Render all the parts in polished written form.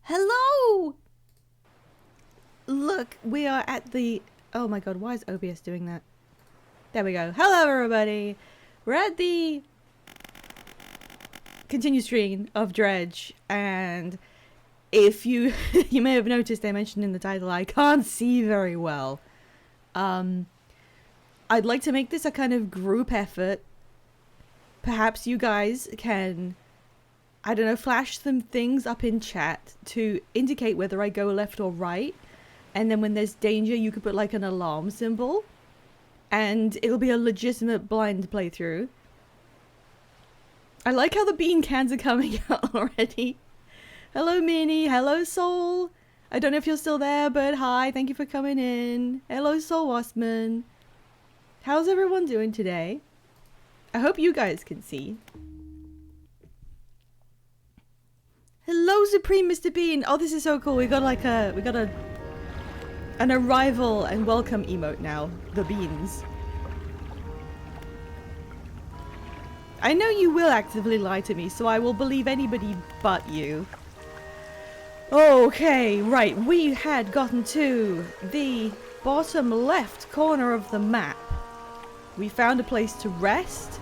Hello! Look, we are at the... Oh my god, why is OBS doing that? There we go. Hello everybody! We're at the... continue screen of Dredge, and if you... you may have noticed I mentioned in the title, I can't see very well. I'd like to make this a kind of group effort. Perhaps you guys can... I don't know, flash some things up in chat to indicate whether I go left or right. And then when there's danger, you could put like an alarm symbol. And it'll be a legitimate blind playthrough. I like how the bean cans are coming out already. Hello, Minnie. Hello, Soul. I don't know if you're still there, but hi. Thank you for coming in. Hello, Soul Wassman. How's everyone doing today? I hope you guys can see. Hello, Supreme Mr. Bean. Oh, this is so cool. We got an arrival and welcome emote now. The beans. I know you will actively lie to me, so I will believe anybody but you. Okay, right. We had gotten to the bottom left corner of the map. We found a place to rest.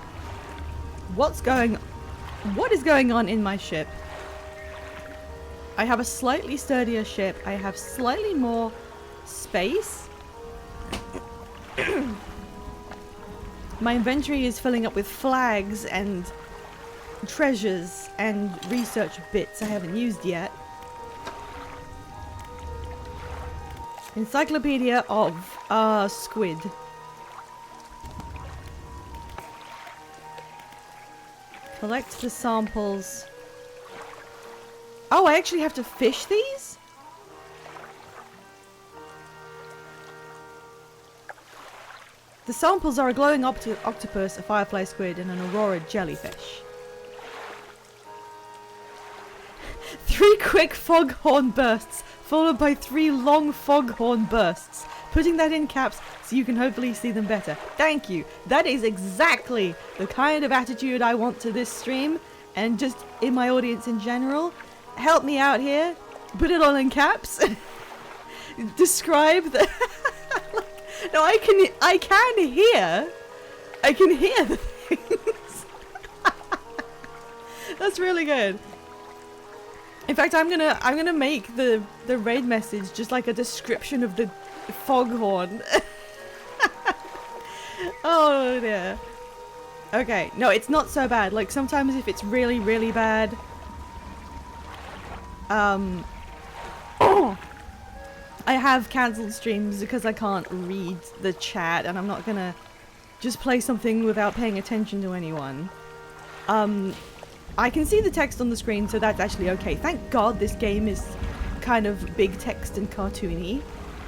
What is going on in my ship? I have a slightly sturdier ship. I have slightly more space. My inventory is filling up with flags and treasures and research bits I haven't used yet. Encyclopedia of squid. Collect the samples. Oh, I actually have to fish these? The samples are a glowing octopus, a firefly squid, and an aurora jellyfish. 3 quick foghorn bursts, followed by 3 long foghorn bursts. Putting that in caps so you can hopefully see them better. Thank you. That is exactly the kind of attitude I want to this stream, and just in my audience in general. Help me out here. Put it all in caps. Describe the... No, I can hear the things. That's really good. In fact, I'm gonna make the raid message just like a description of the foghorn. Oh dear. Okay, no, it's not so bad. Like sometimes if it's really, really bad, I have cancelled streams because I can't read the chat, and I'm not gonna just play something without paying attention to anyone. I can see the text on the screen, so that's actually okay. Thank God this game is kind of big text and cartoony.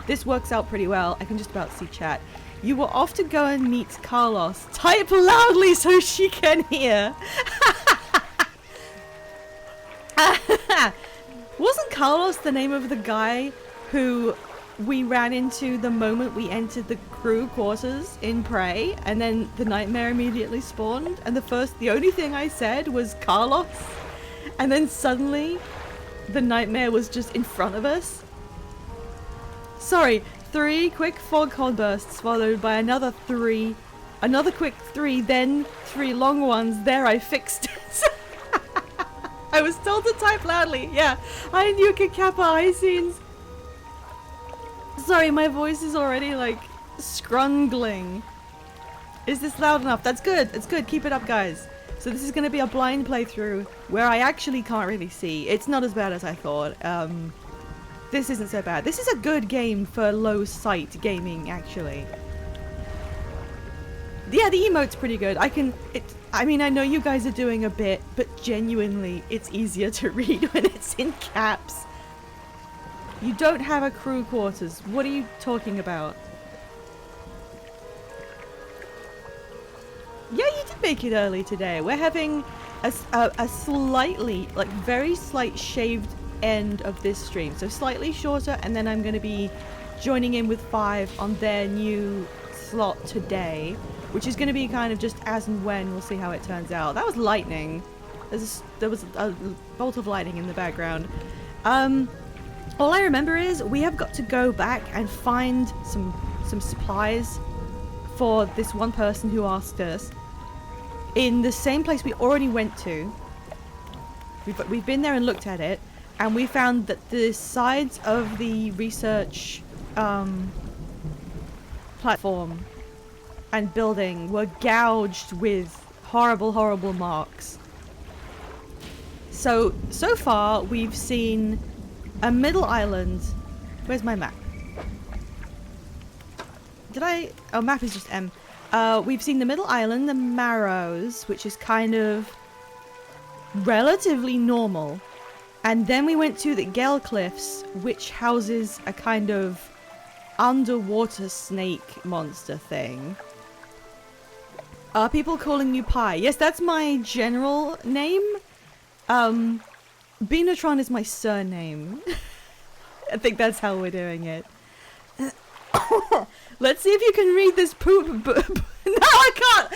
This works out pretty well. I can just about see chat. You will off to go and meet Carlos. Type loudly so she can hear. Wasn't Carlos the name of the guy who we ran into the moment we entered the crew quarters in Prey, and then the nightmare immediately spawned, and the only thing I said was Carlos, and then suddenly the nightmare was just in front of us? Sorry, 3 quick foghorn bursts followed by another quick 3, then 3 long ones. There, I fixed it. I was told to type loudly. Yeah, I knew Kappa high scenes. Sorry, my voice is already like scrungling. Is this loud enough? That's good. It's good. Keep it up, guys. So this is going to be a blind playthrough where I actually can't really see. It's not as bad as I thought. This isn't so bad. This is a good game for low sight gaming, actually. Yeah, the emote's pretty good. I mean, I know you guys are doing a bit, but genuinely, it's easier to read when it's in caps. You don't have a crew quarters. What are you talking about? Yeah, you did make it early today. We're having a slightly, like very slight shaved end of this stream. So slightly shorter, and then I'm going to be joining in with 5 on their new slot today, which is going to be kind of just as and when. We'll see how it turns out. That was lightning. There was a bolt of lightning in the background. All I remember is we have got to go back and find some supplies for this one person who asked us in the same place we already went to. We've been there and looked at it, and we found that the sides of the research platform and building were gouged with horrible marks. So far we've seen a middle island. Where's my map? Oh, map is just M. We've seen the middle island, the Marrows, which is kind of relatively normal. And then we went to the Gale Cliffs, which houses a kind of underwater snake monster thing. Are people calling you Pi? Yes, that's my general name. Benatron is my surname. I think that's how we're doing it. Let's see if you can read this poop. No, I can't.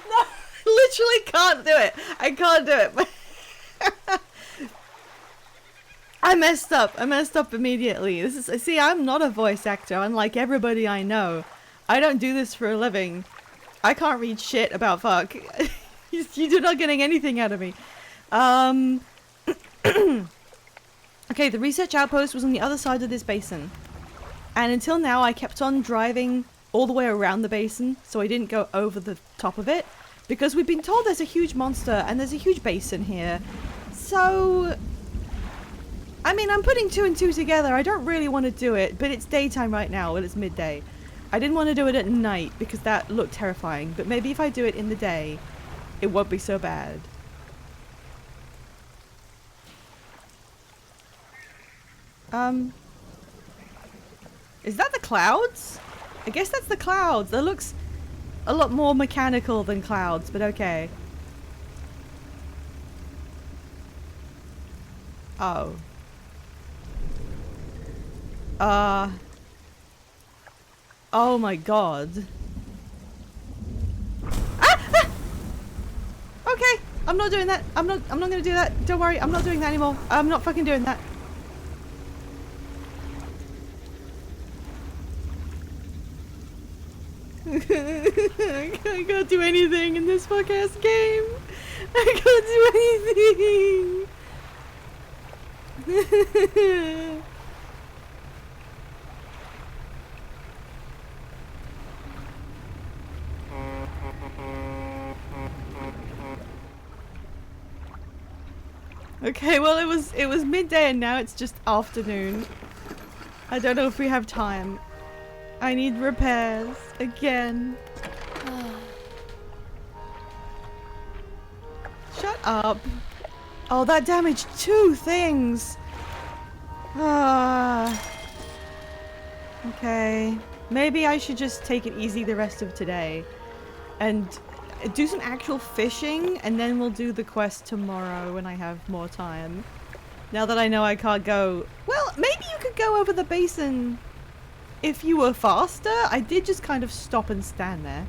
No, literally can't do it. I can't do it. I messed up immediately. See, I'm not a voice actor, unlike everybody I know. I don't do this for a living. I can't read shit about fuck. You're not getting anything out of me. Okay, the research outpost was on the other side of this basin. And until now, I kept on driving all the way around the basin, so I didn't go over the top of it. Because we've been told there's a huge monster, and there's a huge basin here. So... I mean, I'm putting 2 and 2 together. I don't really want to do it, but it's daytime right now, and it's midday. I didn't want to do it at night, because that looked terrifying. But maybe if I do it in the day, it won't be so bad. Is that the clouds? I guess that's the clouds. That looks a lot more mechanical than clouds, but okay. Oh. Oh my god. Ah! Okay, I'm not doing that. I'm not gonna do that. Don't worry, I'm not doing that anymore. I'm not fucking doing that. I can't do anything in this fuck ass game. I can't do anything. Okay, well it was midday and now it's just afternoon. I don't know if we have time. I need repairs again. Shut up. Oh, that damaged 2 things. Okay. Maybe I should just take it easy the rest of today and do some actual fishing, and then we'll do the quest tomorrow when I have more time. Now that I know I can't go... Well, maybe you could go over the basin if you were faster. I did just kind of stop and stand there.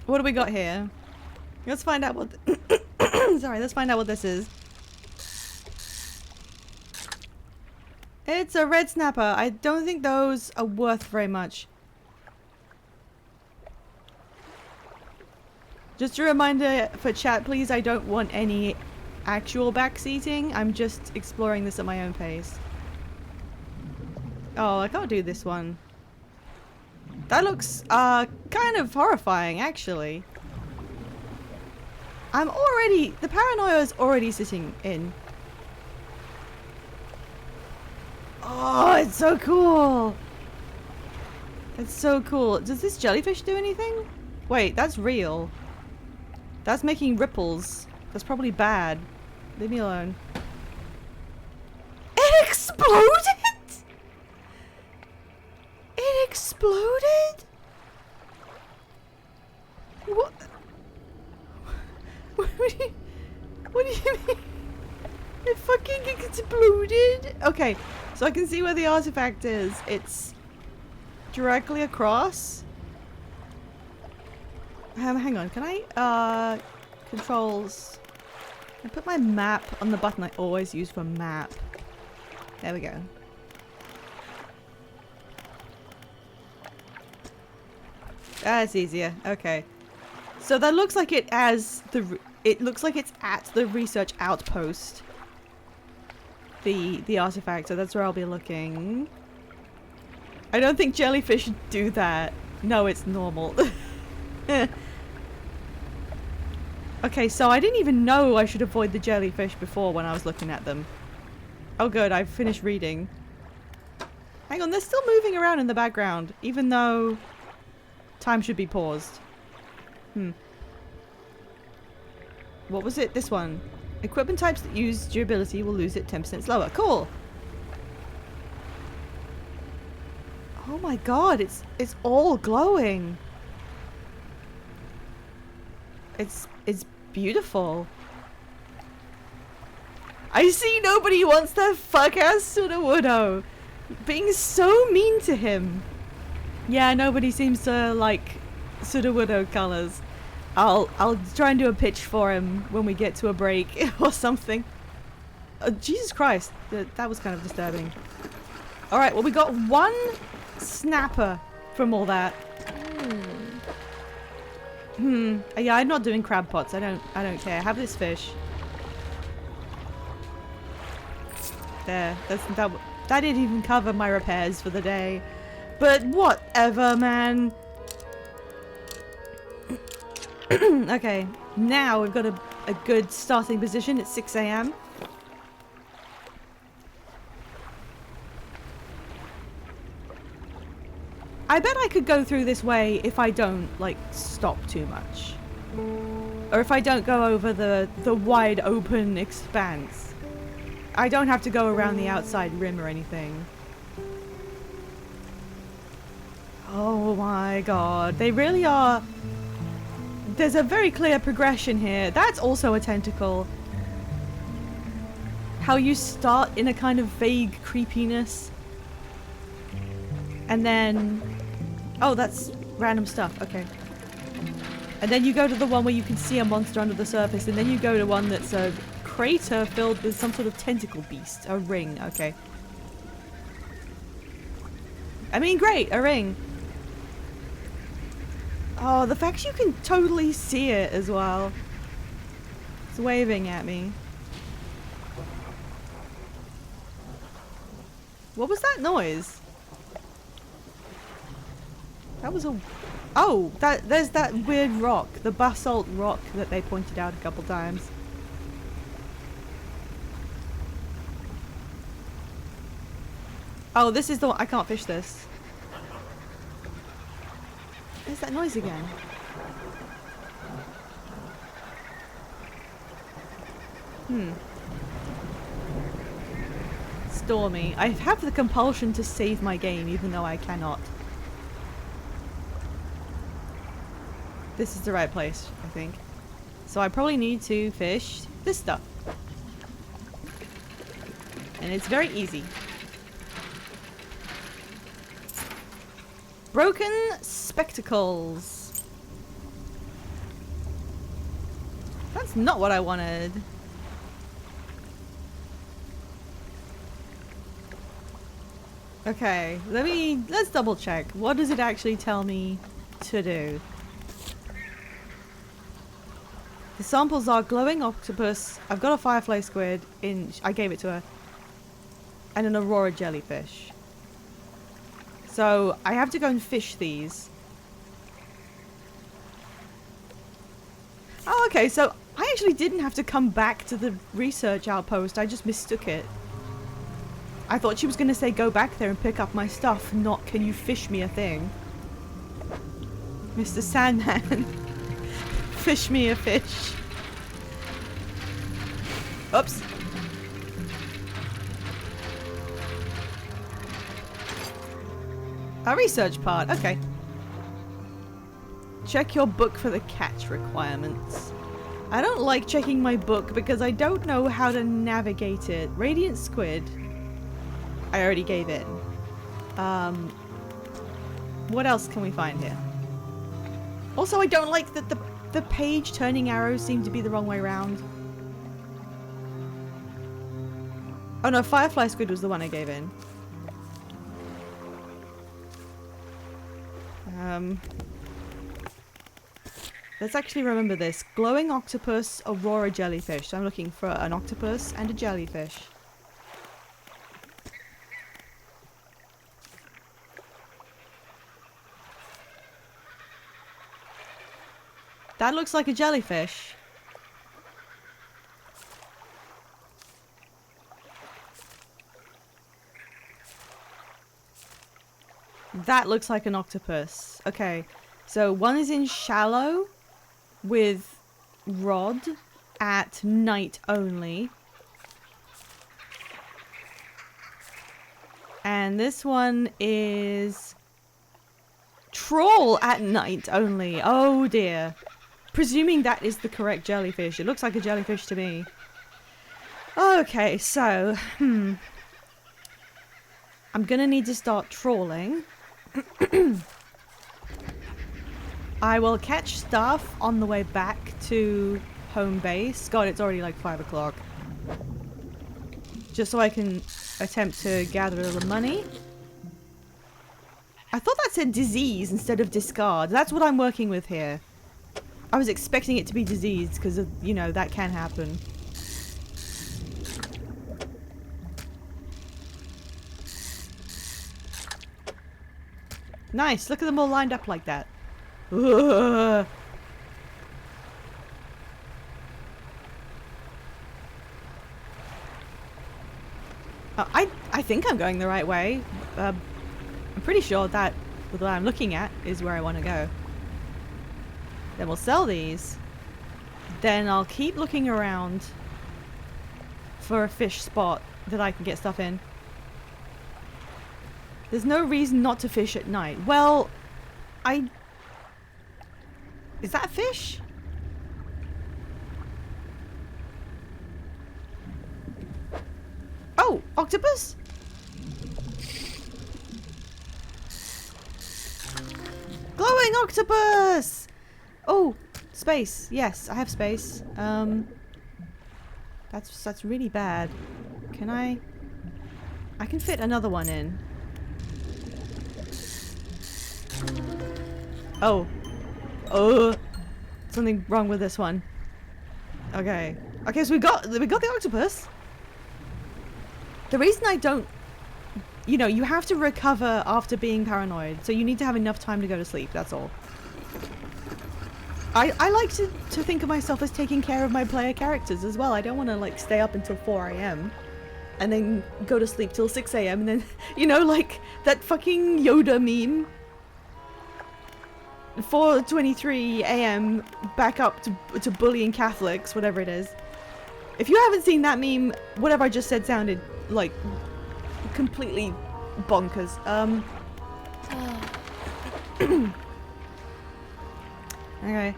What do we got here? Let's find out what... Sorry, let's find out what this is. It's a red snapper. I don't think those are worth very much. Just a reminder for chat, please, I don't want any actual backseating. I'm just exploring this at my own pace. Oh, I can't do this one. That looks, kind of horrifying, actually. The paranoia is already sitting in. Oh, it's so cool! It's so cool. Does this jellyfish do anything? Wait, that's real. That's making ripples. That's probably bad. Leave me alone. It exploded? It exploded? What? What do you mean? It fucking exploded? Okay, so I can see where the artifact is. It's directly across. Hang on, can I, controls... I put my map on the button I always use for map. There we go. That's easier. Okay. So that looks like it as the... It looks like it's at the research outpost. The artifact, so that's where I'll be looking. I don't think jellyfish do that. No, it's normal. Okay, so I didn't even know I should avoid the jellyfish before when I was looking at them. Oh good, I've finished reading. Hang on, they're still moving around in the background, even though time should be paused. What was it? This one. Equipment types that use durability will lose it 10% slower. Cool! Oh my god, it's all glowing. It's beautiful. I see nobody wants that fuck-ass Sudowoodo. Being so mean to him. Yeah, nobody seems to like Sudowoodo colors. I'll try and do a pitch for him when we get to a break or something. Jesus Christ, that was kind of disturbing. Alright, well we got one snapper from all that. Yeah, I'm not doing crab pots. I don't care. Have this fish. There. That didn't even cover my repairs for the day. But whatever, man. Okay, now we've got a good starting position at 6 AM. I bet I could go through this way if I don't, like, stop too much. Or if I don't go over the wide open expanse. I don't have to go around the outside rim or anything. Oh my god, they really are... There's a very clear progression here. That's also a tentacle. How you start in a kind of vague creepiness. And then... Oh, that's random stuff. Okay. And then you go to the one where you can see a monster under the surface, and then you go to one that's a crater filled with some sort of tentacle beast. A ring. Okay. I mean, great. A ring. Oh, the fact you can totally see it as well. It's waving at me. What was that noise? That was a... Oh! There's that weird rock. The basalt rock that they pointed out a couple times. Oh, this is the one... I can't fish this. There's that noise again. Stormy. I have the compulsion to save my game even though I cannot. This is the right place, I think. So I probably need to fish this stuff. And it's very easy. Broken spectacles. That's not what I wanted. Okay, let's double check. What does it actually tell me to do? The samples are glowing octopus. I've got a firefly squid I gave it to her. And an aurora jellyfish. So I have to go and fish these. Oh, okay, so I actually didn't have to come back to the research outpost. I just mistook it. I thought she was going to say go back there and pick up my stuff, not can you fish me a thing. Mr. Sandman. Fish me a fish. Oops. A research part, okay. Check your book for the catch requirements. I don't like checking my book because I don't know how to navigate it. Radiant squid. I already gave in. What else can we find here? Also, I don't like that the page turning arrows seem to be the wrong way around. Oh no, Firefly Squid was the one I gave in. Let's actually remember this. Glowing octopus, aurora jellyfish. So I'm looking for an octopus and a jellyfish. That looks like a jellyfish. That looks like an octopus. Okay, so one is in shallow with rod at night only. And this one is trawl at night only. Oh dear. Presuming that is the correct jellyfish. It looks like a jellyfish to me. Okay, so, I'm gonna need to start trawling. I will catch stuff on the way back to home base. God, it's already like 5 o'clock. Just so I can attempt to gather a little money. I thought that said disease instead of discard. That's what I'm working with here. I was expecting it to be disease because, you know, that can happen. Nice, look at them all lined up like that. Ugh. I think I'm going the right way. I'm pretty sure that what I'm looking at is where I want to go. Then we'll sell these. Then I'll keep looking around for a fish spot that I can get stuff in. There's no reason not to fish at night. Well, is that a fish? Oh, octopus? Glowing octopus! Oh, space. Yes, I have space. That's really bad. Can I can fit another one in. Oh. Oh. Something wrong with this one. Okay. Okay, so we got the octopus. The reason I don't, you know, you have to recover after being paranoid, so you need to have enough time to go to sleep, that's all. I like to think of myself as taking care of my player characters as well. I don't want to, like, stay up until 4 AM and then go to sleep till 6 AM and then, you know, like that fucking Yoda meme. 4:23 AM back up to bullying Catholics, whatever it is. If you haven't seen that meme, whatever I just said sounded like completely bonkers. Okay.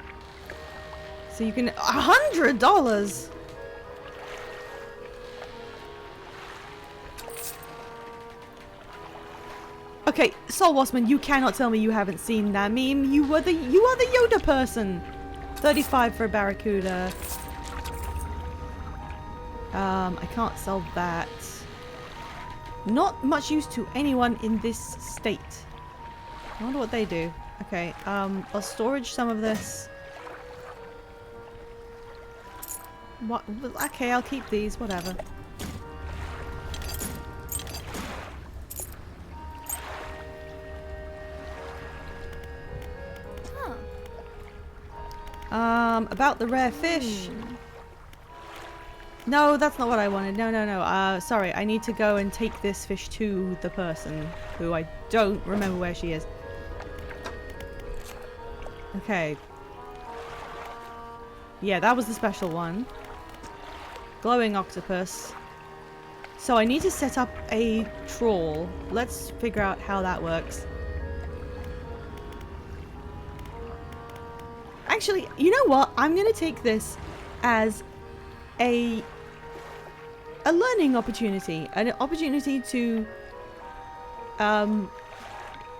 So you can $100. Okay, Soul Wasman, you cannot tell me you haven't seen that meme. You are the Yoda person. 35 for a barracuda. I can't sell that. Not much use to anyone in this state. I wonder what they do. Okay, I'll storage some of this. What? Okay, I'll keep these, whatever. About the rare fish. No, that's not what I wanted. No. Sorry, I need to go and take this fish to the person who I don't remember where she is. Okay. Yeah, that was the special one. Glowing octopus. So I need to set up a trawl. Let's figure out how that works. Actually, you know what? I'm going to take this as a learning opportunity. An opportunity to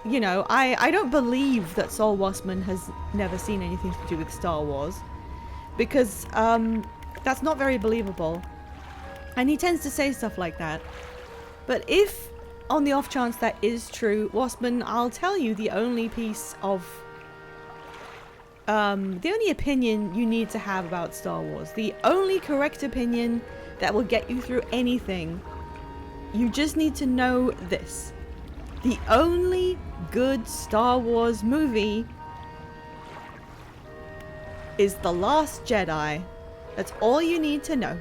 you know, I don't believe that Saul Wassman has never seen anything to do with Star Wars. Because, that's not very believable. And he tends to say stuff like that. But if, on the off chance that is true, Wassman, I'll tell you the only piece of... the only opinion you need to have about Star Wars. The only correct opinion that will get you through anything. You just need to know this. The only good Star Wars movie is The Last Jedi. That's all you need to know.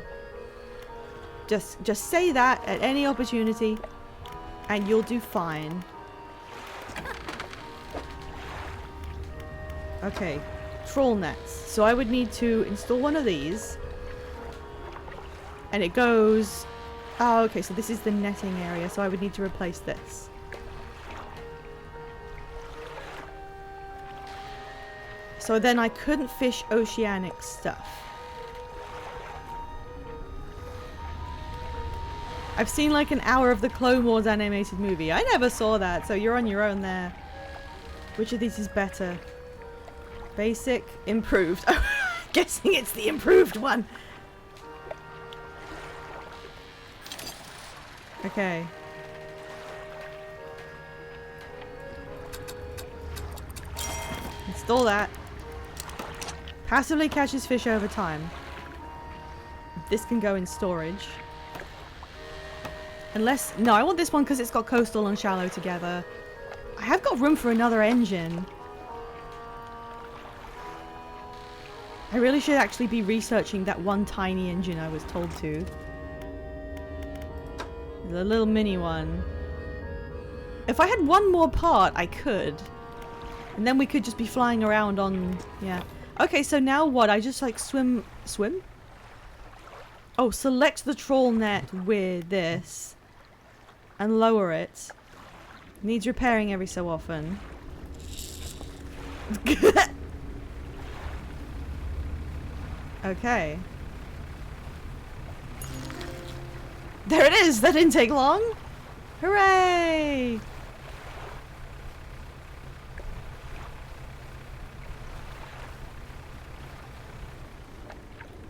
Just say that at any opportunity and you'll do fine. Okay, troll nets. So I would need to install one of these. And it goes... Oh, okay, so this is the netting area, so I would need to replace this. So then I couldn't fish oceanic stuff. I've seen like an hour of the Clone Wars animated movie. I never saw that, so you're on your own there. Which of these is better? Basic, improved. I'm guessing it's the improved one. Okay. Install that. Passively catches fish over time. This can go in storage. Unless... No, I want this one because it's got coastal and shallow together. I have got room for another engine. I really should actually be researching that one tiny engine I was told to. The little mini one. If I had one more part, I could. And then we could just be flying around on... Yeah. Okay, so now what? I just like swim... Swim? Oh, select the troll net with this. And lower it. Needs repairing every so often. Okay. There it is! That didn't take long! Hooray!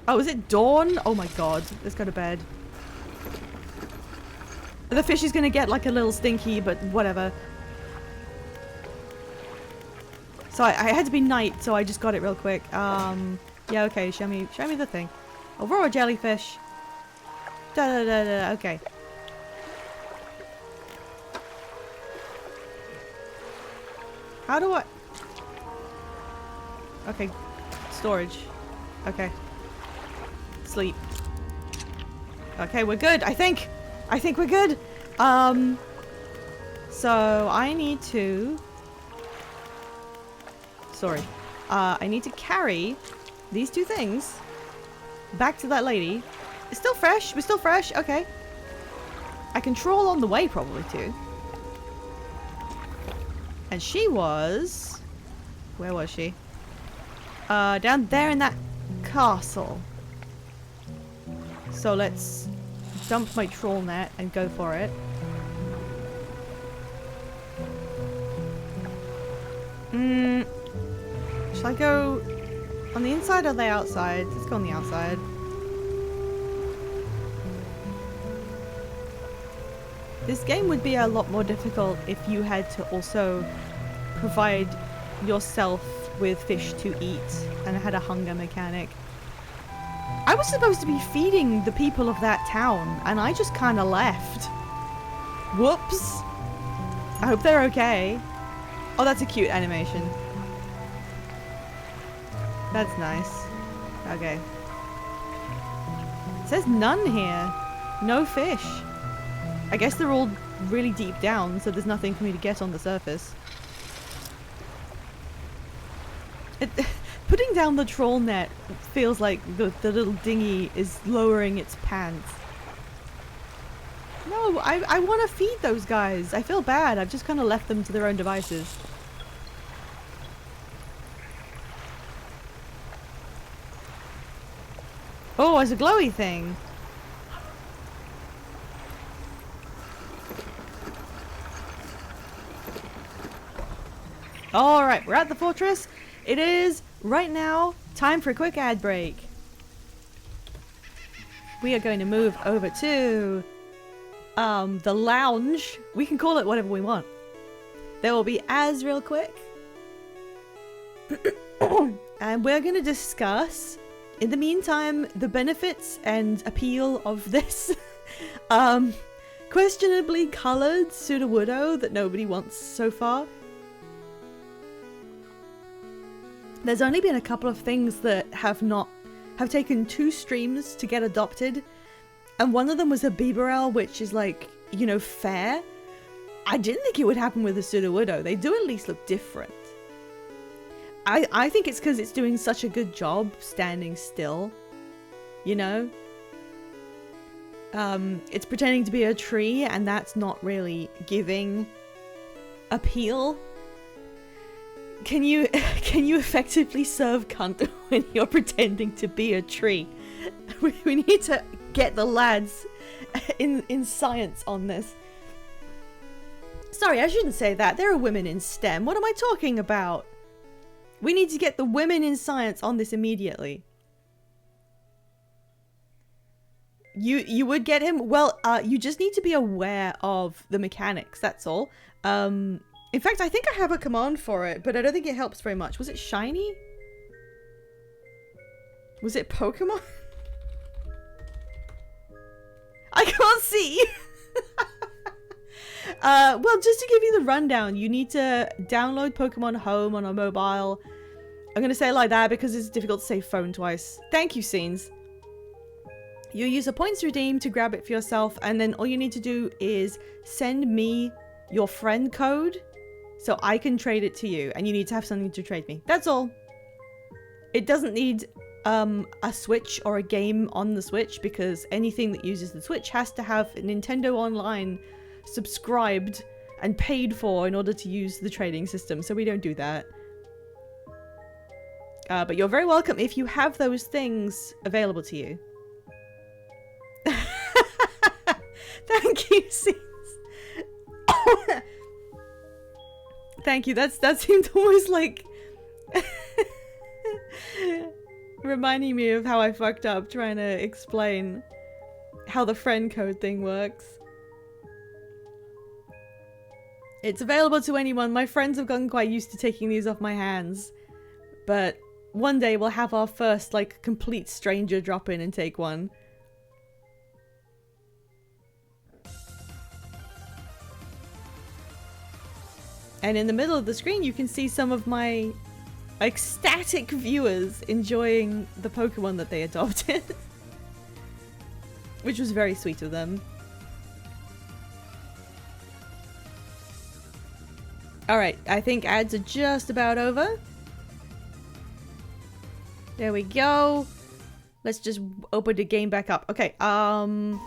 Oh, is it dawn? Oh my god. Let's go to bed. The fish is gonna get like a little stinky, but whatever. So I had to be night, so I just got it real quick. Yeah, okay, show me the thing. Aurora jellyfish. Da da da da, okay. How do I... Okay, storage. Okay. Sleep. Okay, we're good, I think we're good. So I need to... Sorry. I need to carry these two things back to that lady. It's still fresh. We're still fresh. Okay. I can troll on the way probably too. And she was... Where was she? Down there in that castle. So let's dump my troll net and go for it. Shall I go on the inside or the outside? Let's go on the outside. This game would be a lot more difficult if you had to also provide yourself with fish to eat and had a hunger mechanic. I was supposed to be feeding the people of that town and I just kind of left. Whoops. I hope they're okay. Oh, that's a cute animation. That's nice. Okay. It says none here. No fish. I guess they're all really deep down, so there's nothing for me to get on the surface. Putting down the troll net feels like the little dinghy is lowering its pants. No, I want to feed those guys. I feel bad. I've just kind of left them to their own devices. Oh, it's a glowy thing. Alright, we're at the fortress. It is, right now, time for a quick ad break. We are going to move over to the lounge. We can call it whatever we want. There will be ads real quick. And we're going to discuss, in the meantime, the benefits and appeal of this questionably coloured Sudowoodo that nobody wants so far. There's only been a couple of things that have taken 2 streams to get adopted, and one of them was a Bibarel, which is like, you know, fair. I didn't think it would happen with a Sudowoodo. They do at least look different. I think it's because it's doing such a good job standing still, you know? It's pretending to be a tree, and that's not really giving appeal. Can you effectively serve cunt when you're pretending to be a tree? We need to get the lads in science on this. Sorry, I shouldn't say that. There are women in STEM. What am I talking about? We need to get the women in science on this immediately. You would get him? Well, you just need to be aware of the mechanics, that's all. In fact, I think I have a command for it, but I don't think it helps very much. Was it shiny? Was it Pokemon? I can't see! Well, just to give you the rundown, you need to download Pokemon Home on a mobile. I'm gonna say it like that because it's difficult to say phone twice. Thank you, Scenes. You use a points redeem to grab it for yourself, and then all you need to do is send me your friend code so I can trade it to you, and you need to have something to trade me. That's all. It doesn't need a Switch or a game on the Switch, because anything that uses the Switch has to have Nintendo Online subscribed and paid for in order to use the trading system, so we don't do that. But you're very welcome if you have those things available to you. Thank you, Scenes. Thank you. That seemed almost like reminding me of how I fucked up trying to explain how the friend code thing works. It's available to anyone. My friends have gotten quite used to taking these off my hands, but one day we'll have our first, like, complete stranger drop in and take one. And in the middle of the screen, you can see some of my ecstatic viewers enjoying the Pokemon that they adopted. Which was very sweet of them. Alright, I think ads are just about over. There we go. Let's just open the game back up. Okay, Sudowoodo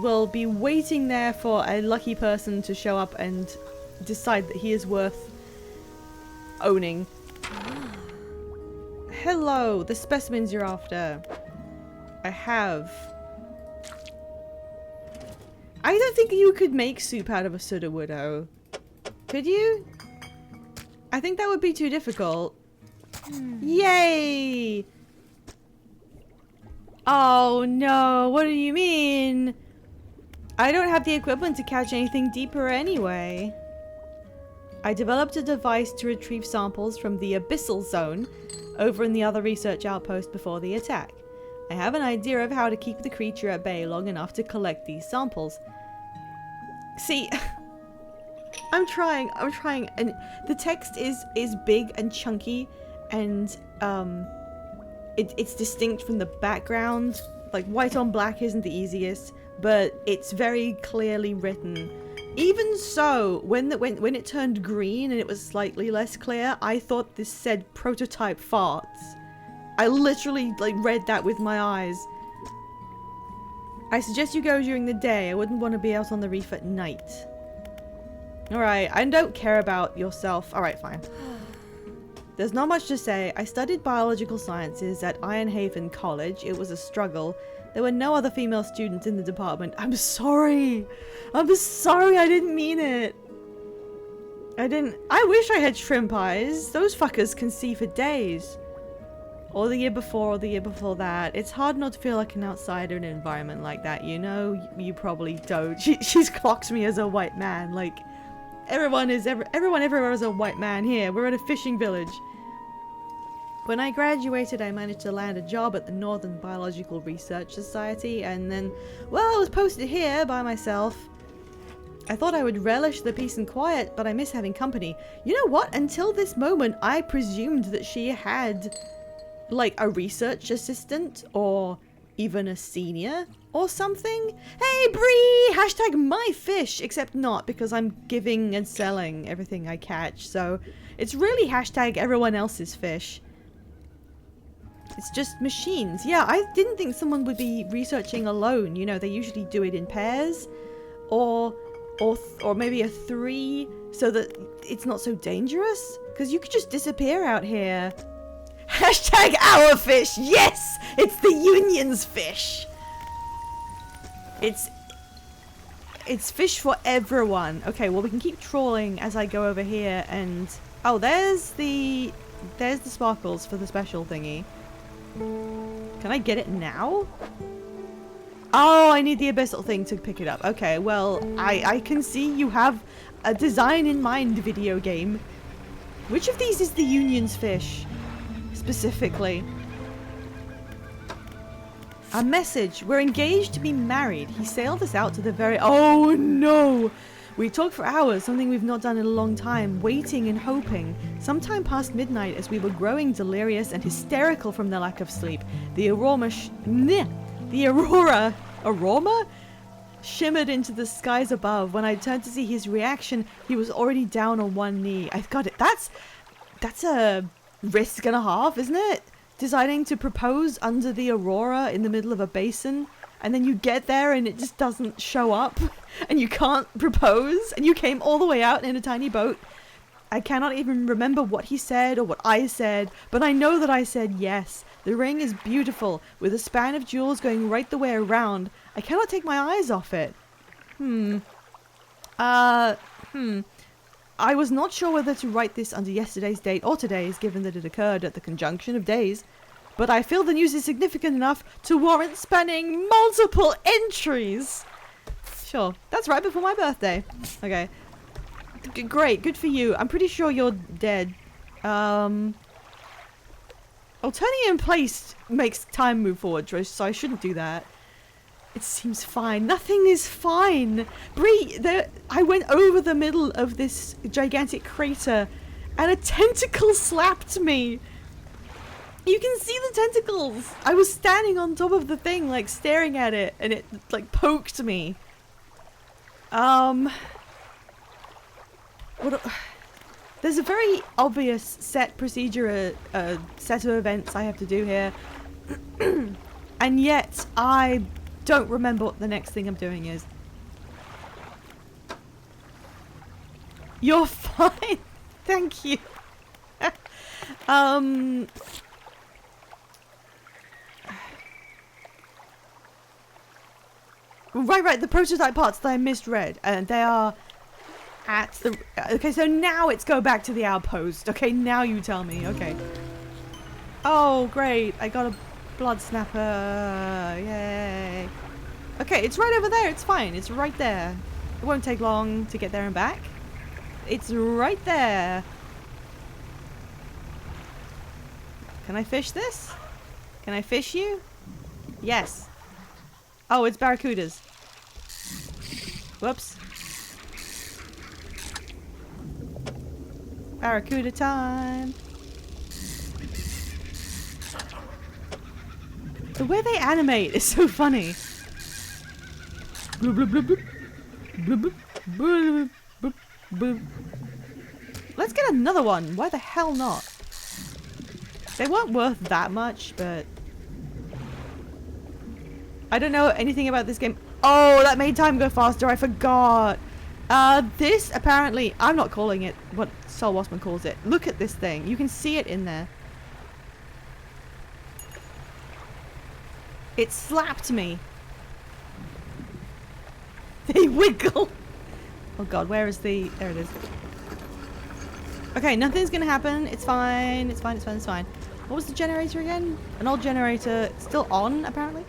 will be waiting there for a lucky person to show up and decide that he is worth owning. Hello, the specimens you're after. I have. I don't think you could make soup out of a Sudowoodo. Could you? I think that would be too difficult. Yay! Oh no, what do you mean? I don't have the equipment to catch anything deeper anyway. I developed a device to retrieve samples from the Abyssal Zone over in the other research outpost before the attack. I have an idea of how to keep the creature at bay long enough to collect these samples. See, I'm trying, and the text is big and chunky, and it's distinct from the background. Like, white on black isn't the easiest, but it's very clearly written. Even so, when it turned green and it was slightly less clear, I thought this said prototype farts. I literally, like, read that with my eyes. I suggest you go during the day. I wouldn't want to be out on the reef at night. Alright, I don't care about yourself. Alright, fine. There's not much to say. I studied biological sciences at Ironhaven College. It was a struggle. There were no other female students in the department. I'm sorry. I'm sorry, I didn't mean it. I wish I had shrimp eyes. Those fuckers can see for days. Or the year before, or the year before that. It's hard not to feel like an outsider in an environment like that, you know? You probably don't. She's clocked me as a white man. Like, everyone everywhere is a white man here. We're at a fishing village. When I graduated, I managed to land a job at the Northern Biological Research Society, and then, well, I was posted here by myself. I thought I would relish the peace and quiet, but I miss having company. You know what? Until this moment, I presumed that she had, like, a research assistant, or even a senior, or something. Hey, Bree! Hashtag my fish! Except not, because I'm giving and selling everything I catch, so it's really hashtag everyone else's fish. It's just machines. Yeah, I didn't think someone would be researching alone. You know, they usually do it in pairs, or maybe a 3, so that it's not so dangerous. Because you could just disappear out here. Hashtag our fish. Yes, it's the Union's fish. It's fish for everyone. Okay, well we can keep trawling as I go over here and oh, there's the sparkles for the special thingy. Can I get it now? Oh, I need the abyssal thing to pick it up. Okay, well, I can see you have a design in mind video game. Which of these is the Union's fish? Specifically. A message. We're engaged to be married. He sailed us out to the very... Oh, no! We talked for hours, something we've not done in a long time, waiting and hoping. Sometime past midnight, as we were growing delirious and hysterical from the lack of sleep, the aroma shimmered into the skies above. When I turned to see his reaction, he was already down on one knee. I've got it. That's a risk and a half, isn't it? Deciding to propose under the aurora in the middle of a basin, and then you get there and it just doesn't show up, and you can't propose, and you came all the way out in a tiny boat. I cannot even remember what he said or what I said, but I know that I said yes. The ring is beautiful, with a span of jewels going right the way around. I cannot take my eyes off it. I was not sure whether to write this under yesterday's date or today's, given that it occurred at the conjunction of days. But I feel the news is significant enough to warrant spanning multiple entries. Sure, that's right before my birthday. Okay. Great, good for you. I'm pretty sure you're dead. Oh, turning it in place makes time move forward, so I shouldn't do that. It seems fine. Nothing is fine. Bree, I went over the middle of this gigantic crater and a tentacle slapped me. You can see the tentacles. I was standing on top of the thing, like staring at it, and it like poked me. There's a very obvious set procedure, set of events I have to do here. And yet I don't remember what the next thing I'm doing is. You're fine. Thank you. Right, the prototype parts that I misread, and they are at the... Okay, so now it's go back to the outpost. Okay, now you tell me. Okay. Oh, great. I got a blood snapper. Yay. Okay, it's right over there. It's fine. It's right there. It won't take long to get there and back. It's right there. Can I fish this? Can I fish you? Yes. Oh, it's barracudas. Whoops. Barracuda time. The way they animate is so funny. Let's get another one. Why the hell not? They weren't worth that much, but... I don't know anything about this game. Oh, that made time go faster. I forgot. This apparently... I'm not calling it what Sol Wassman calls it. Look at this thing. You can see it in there. It slapped me. They wiggle. Oh god, where is the... There it is. Okay, nothing's gonna happen. It's fine. It's fine. It's fine. It's fine. What was the generator again? An old generator. Still on, apparently.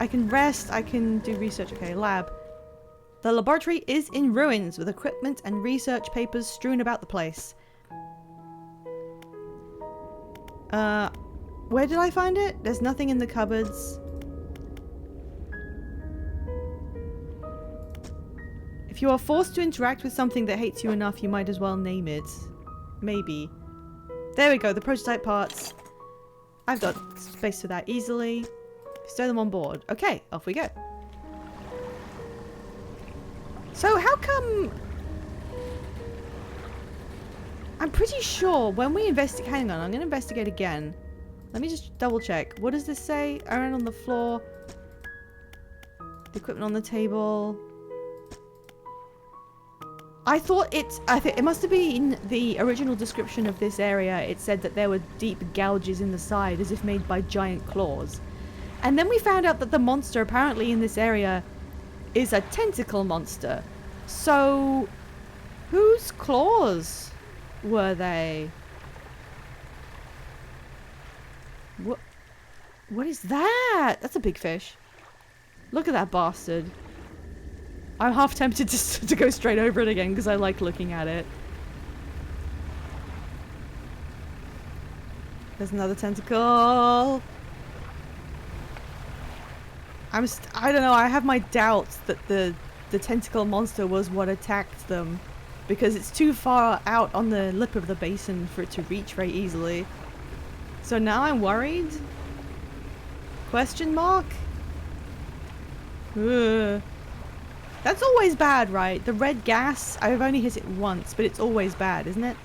I can rest. I can do research. Okay, lab. The laboratory is in ruins with equipment and research papers strewn about the place. Where did I find it? There's nothing in the cupboards. If you are forced to interact with something that hates you enough, you might as well name it. Maybe. There we go, the prototype parts. I've got space for that easily. Stow them on board. Okay, off we go. So how come... I'm pretty sure when we investigate... Hang on, I'm going to investigate again. Let me just double check. What does this say? Iron on the floor. The equipment on the table. I think it must have been the original description of this area. It said that there were deep gouges in the side as if made by giant claws. And then we found out that the monster apparently in this area is a tentacle monster. So whose claws were they? What is that? That's a big fish. Look at that bastard. I'm half tempted to go straight over it again because I like looking at it. There's another tentacle. I don't know, I have my doubts that the tentacle monster was what attacked them because it's too far out on the lip of the basin for it to reach very easily. So now I'm worried? Question mark? Ugh. That's always bad, right? The red gas, I've only hit it once, but it's always bad, isn't it?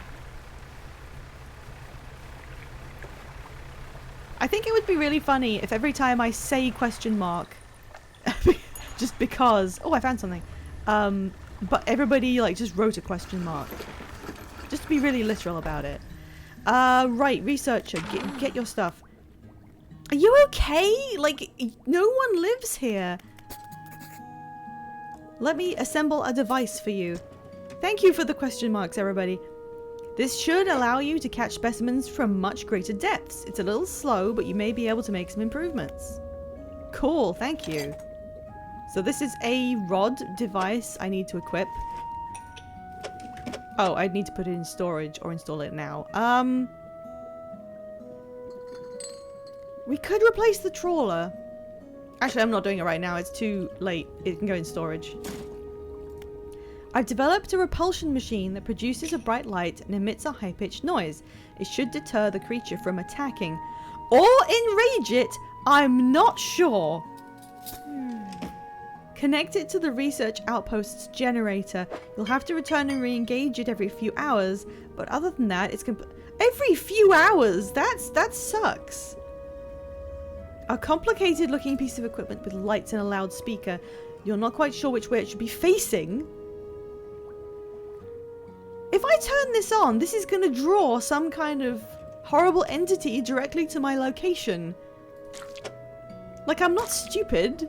I think it would be really funny if every time I say question mark, just because... Oh, I found something. But everybody, like, just wrote a question mark. Just to be really literal about it. Right, researcher, get your stuff. Are you okay? Like, no one lives here. Let me assemble a device for you. Thank you for the question marks, everybody. This should allow you to catch specimens from much greater depths. It's a little slow, but you may be able to make some improvements. Cool, thank you. So this is a rod device I need to equip. Oh, I need to put it in storage or install it now. We could replace the trawler. Actually, I'm not doing it right now. It's too late. It can go in storage. I've developed a repulsion machine that produces a bright light and emits a high-pitched noise. It should deter the creature from attacking. Or enrage it. I'm not sure. Connect it to the research outpost's generator. You'll have to return and re-engage it every few hours. But other than that, it's every few hours? That sucks. A complicated looking piece of equipment with lights and a loudspeaker. You're not quite sure which way it should be facing. If I turn this on, this is going to draw some kind of horrible entity directly to my location. Like, I'm not stupid.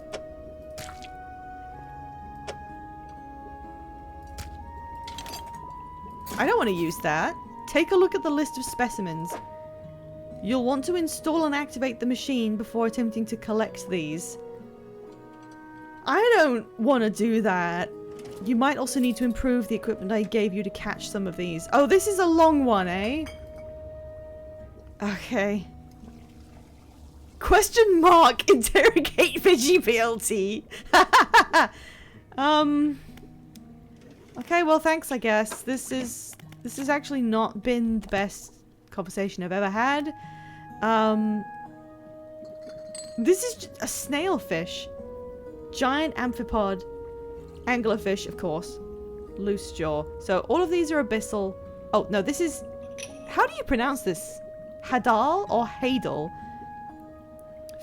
I don't want to use that. Take a look at the list of specimens. You'll want to install and activate the machine before attempting to collect these. I don't want to do that. You might also need to improve the equipment I gave you to catch some of these. Oh, this is a long one, eh? Okay. Question mark, interrogate VGPLT. Okay, well, thanks, I guess. This has actually not been the best conversation I've ever had. This is just a snailfish. Giant amphipod. Anglerfish, of course. Loose jaw. So all of these are abyssal. Oh, no, this is... How do you pronounce this? Hadal or Hadal?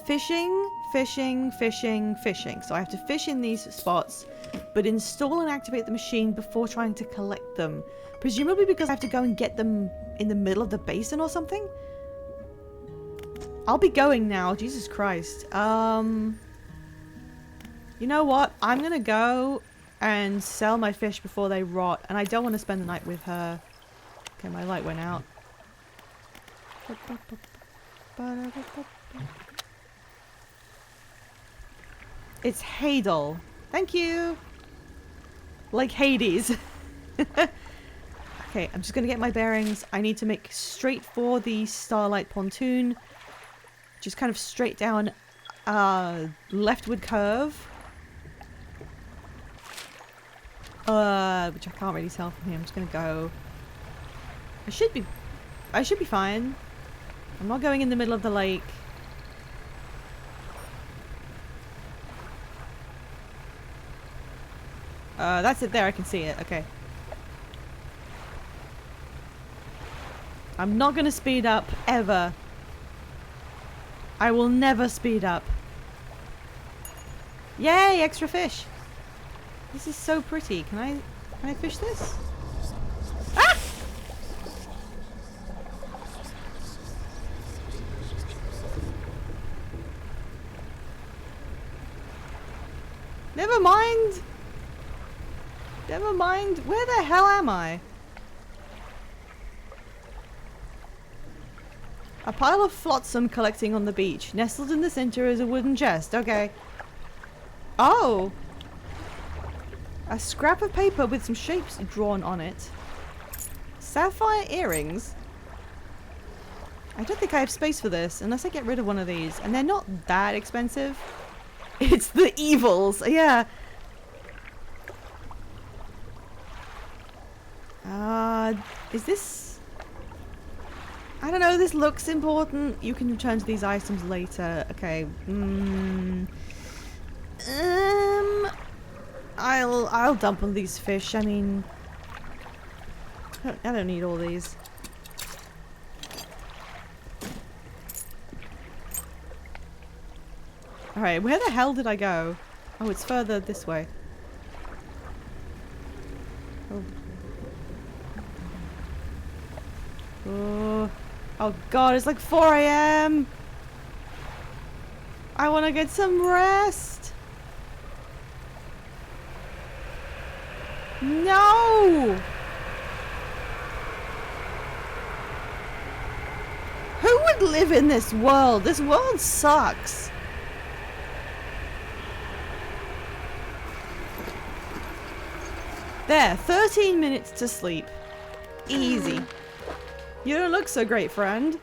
Fishing, fishing, fishing, fishing. So I have to fish in these spots, but install and activate the machine before trying to collect them. Presumably because I have to go and get them in the middle of the basin or something? I'll be going now. Jesus Christ. You know what? I'm gonna go and sell my fish before they rot, and I don't want to spend the night with her. Okay, my light went out. It's Hadel. Thank you. Like Hades. Okay, I'm just gonna get my bearings. I need to make straight for the Starlight Pontoon. Just kind of straight down leftward curve. Which I can't really tell from here. I'm just gonna go. I should be fine. I'm not going in the middle of the lake. That's it there, I can see it. Okay. I'm not gonna speed up, ever. I will never speed up. Yay, extra fish! This is so pretty. Can I fish this? Ah! Never mind! Never mind. Where the hell am I? A pile of flotsam collecting on the beach. Nestled in the center is a wooden chest. Okay. Oh! A scrap of paper with some shapes drawn on it. Sapphire earrings? I don't think I have space for this unless I get rid of one of these. And they're not that expensive. It's the evils. Yeah. Is this... I don't know, this looks important. You can return to these items later. Okay. I'll dump on these fish. I mean... I don't need all these. Alright, where the hell did I go? Oh, it's further this way. Oh. Oh god, it's like 4 AM! I want to get some rest! No! Who would live in this world? This world sucks! There, 13 minutes to sleep. Easy. You don't look so great, friend.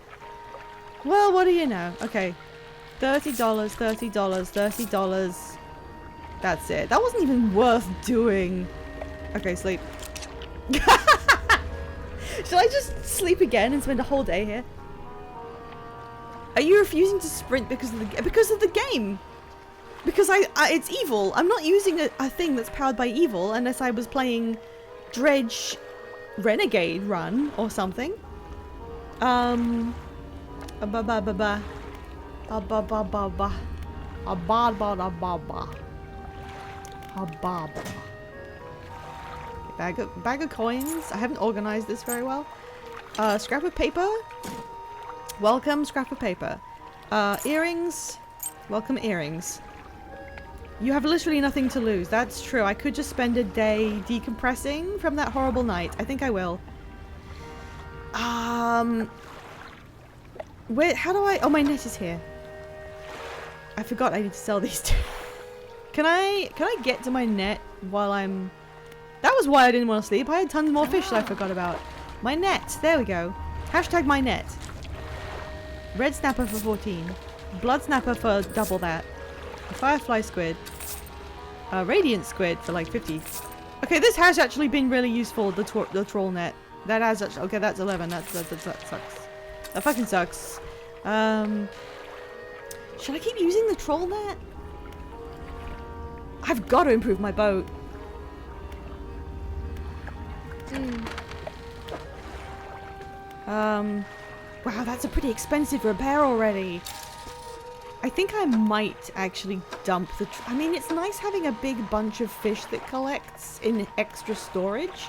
Well, what do you know? Okay. $30, $30, $30. That's it. That wasn't even worth doing. Okay, sleep. Should I just sleep again and spend a whole day here? Are you refusing to sprint because of the game? Because it's evil. I'm not using a thing that's powered by evil unless I was playing Dredge Renegade Run or something. Bag of coins. I haven't organized this very well. Scrap of paper. Welcome, scrap of paper. Earrings. Welcome, earrings. You have literally nothing to lose. That's true. I could just spend a day decompressing from that horrible night. I think I will. Where? How do I? Oh, my net is here. I forgot I need to sell these two. Can I get to my net while I'm... That was why I didn't want to sleep. I had tons more fish that I forgot about. My net. There we go. Hashtag my net. Red snapper for 14. Blood snapper for double that. A firefly squid. A radiant squid for like 50. Okay, this has actually been really useful, the troll net. That has actually... Okay, that's 11. That sucks. That fucking sucks. Should I keep using the troll net? I've got to improve my boat. Wow, that's a pretty expensive repair already. I think I might actually dump the... I mean, it's nice having a big bunch of fish that collects in extra storage.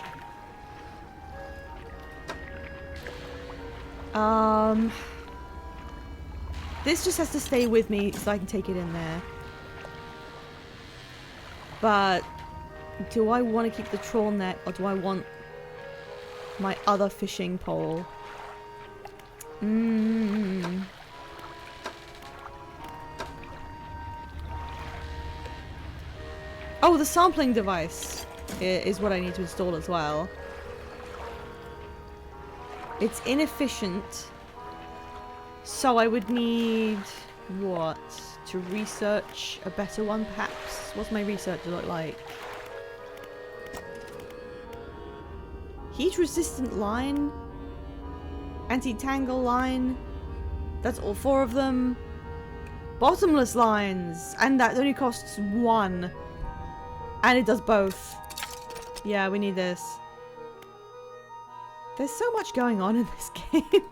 This just has to stay with me so I can take it in there. But do I want to keep the troll net or do I want... my other fishing pole. Oh, the sampling device is what I need to install as well. It's inefficient, so I would need what? To research a better one, perhaps? What's my research look like? Heat resistant line, anti-tangle line. That's all 4 of them. Bottomless lines, and that only costs 1. And it does both. Yeah, we need this. There's so much going on in this game.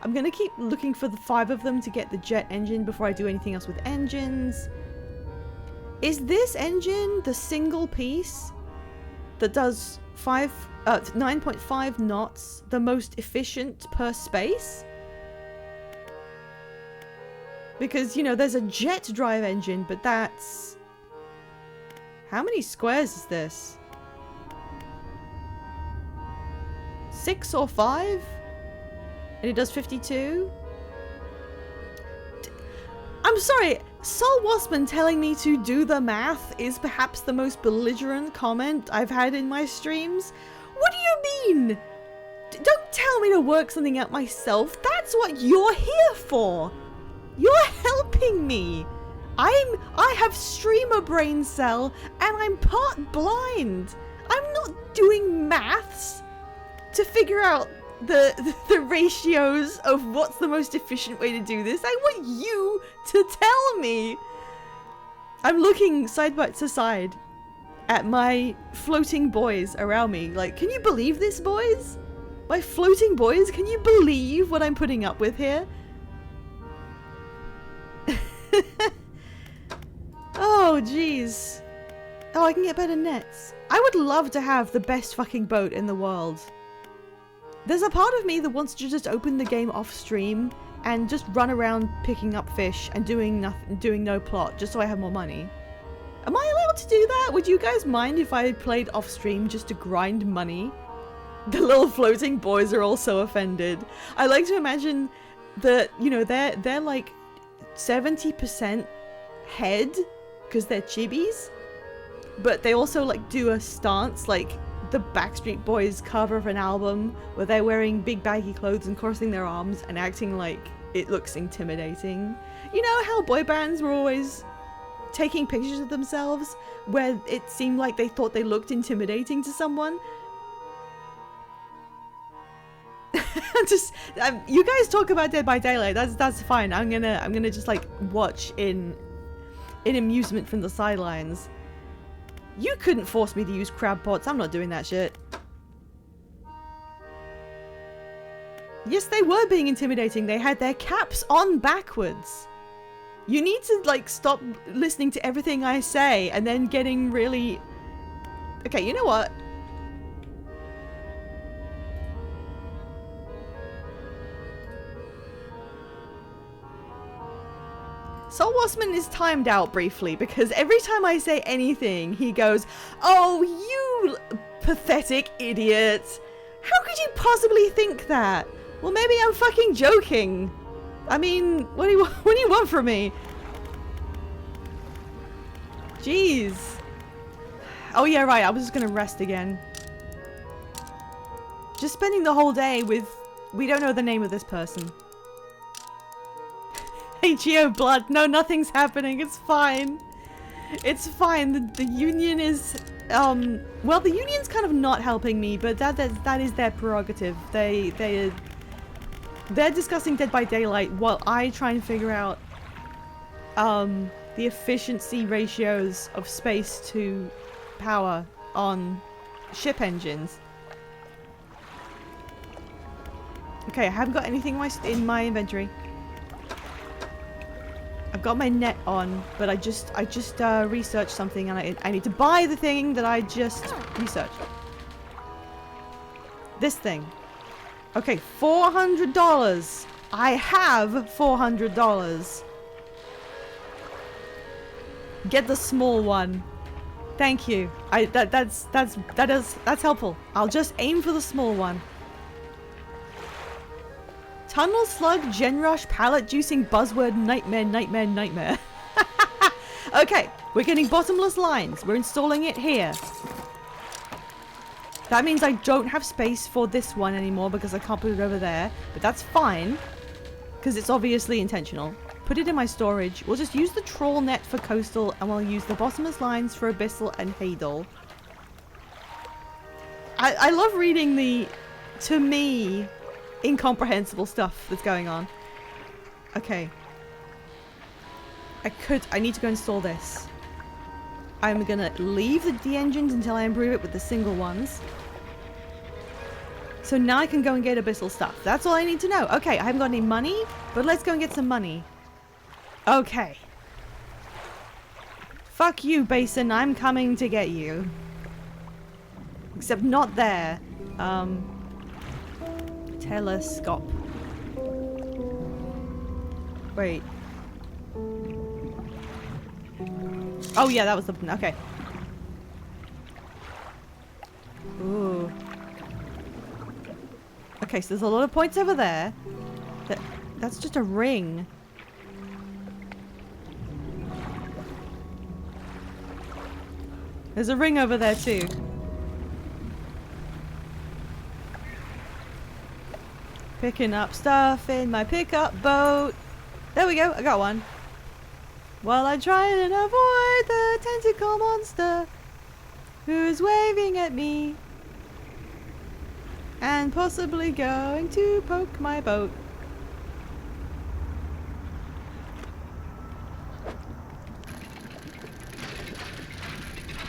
I'm gonna keep looking for the 5 of them to get the jet engine before I do anything else with engines. Is this engine the single piece that does 9.5 knots, the most efficient per space? Because, you know, there's a jet drive engine, but that's... How many squares is this? 6 or 5? And it does 52? I'm sorry, Sol Wasman telling me to do the math is perhaps the most belligerent comment I've had in my streams. What do you mean? Don't tell me to work something out myself. That's what you're here for. You're helping me. I have streamer brain cell and I'm part blind. I'm not doing maths to figure out the ratios of what's the most efficient way to do this. I want you to tell me. I'm looking side by side at my floating boys around me. Like, can you believe this, boys? My floating boys, can you believe what I'm putting up with here? Oh, jeez. Oh, I can get better nets. I would love to have the best fucking boat in the world. There's a part of me that wants to just open the game off stream and just run around picking up fish and doing nothing, doing no plot, just so I have more money. Am I allowed to do that? Would you guys mind if I played off stream just to grind money? The little floating boys are all so offended. I like to imagine that, you know, they're like 70% head because they're chibis, but they also like do a stance like the Backstreet Boys cover of an album where they're wearing big baggy clothes and crossing their arms and acting like it looks intimidating. You know how boy bands were always taking pictures of themselves where it seemed like they thought they looked intimidating to someone? You guys talk about Dead by Daylight. That's fine. I'm gonna just like watch in amusement from the sidelines. You couldn't force me to use crab pots. I'm not doing that shit. Yes, they were being intimidating. They had their caps on backwards. You need to like stop listening to everything I say and then getting really... Okay, you know what? Sol Wasman is timed out briefly because every time I say anything, he goes, "Oh, you pathetic idiot. How could you possibly think that?" Well, maybe I'm fucking joking. I mean, what do you want from me? Jeez. Oh yeah, right, I was just gonna rest again. Just spending the whole day with... We don't know the name of this person. Hey, Geo Blood. No, nothing's happening. It's fine. It's fine. The union is... well, the union's kind of not helping me, but that is their prerogative. They're discussing Dead by Daylight while I try and figure out the efficiency ratios of space to power on ship engines. Okay, I haven't got anything in my inventory. I've got my net on, but I just researched something and I need to buy the thing that I just researched. This thing. Okay, $400. I have $400. Get the small one. Thank you. That's helpful. I'll just aim for the small one. Tunnel slug, genrush, pallet juicing, buzzword, nightmare, nightmare, nightmare. Okay, we're getting bottomless lines. We're installing it here. That means I don't have space for this one anymore because I can't put it over there. But that's fine, because it's obviously intentional. Put it in my storage. We'll just use the trawl net for coastal, and we'll use the bottomless lines for abyssal and hadal. I love reading the, to me, incomprehensible stuff that's going on. Okay. I need to go install this. I'm gonna leave the engines until I improve it with the single ones. So now I can go and get abyssal stuff. That's all I need to know. Okay, I haven't got any money, but let's go and get some money. Okay. Fuck you, Basin. I'm coming to get you. Except not there. Telescope. Wait. Oh yeah, that was the... Okay. Ooh. Okay, so there's a lot of points over there. That's just a ring. There's a ring over there too. Picking up stuff in my pickup boat. There we go, I got one. While I try and avoid the tentacle monster who's waving at me and possibly going to poke my boat.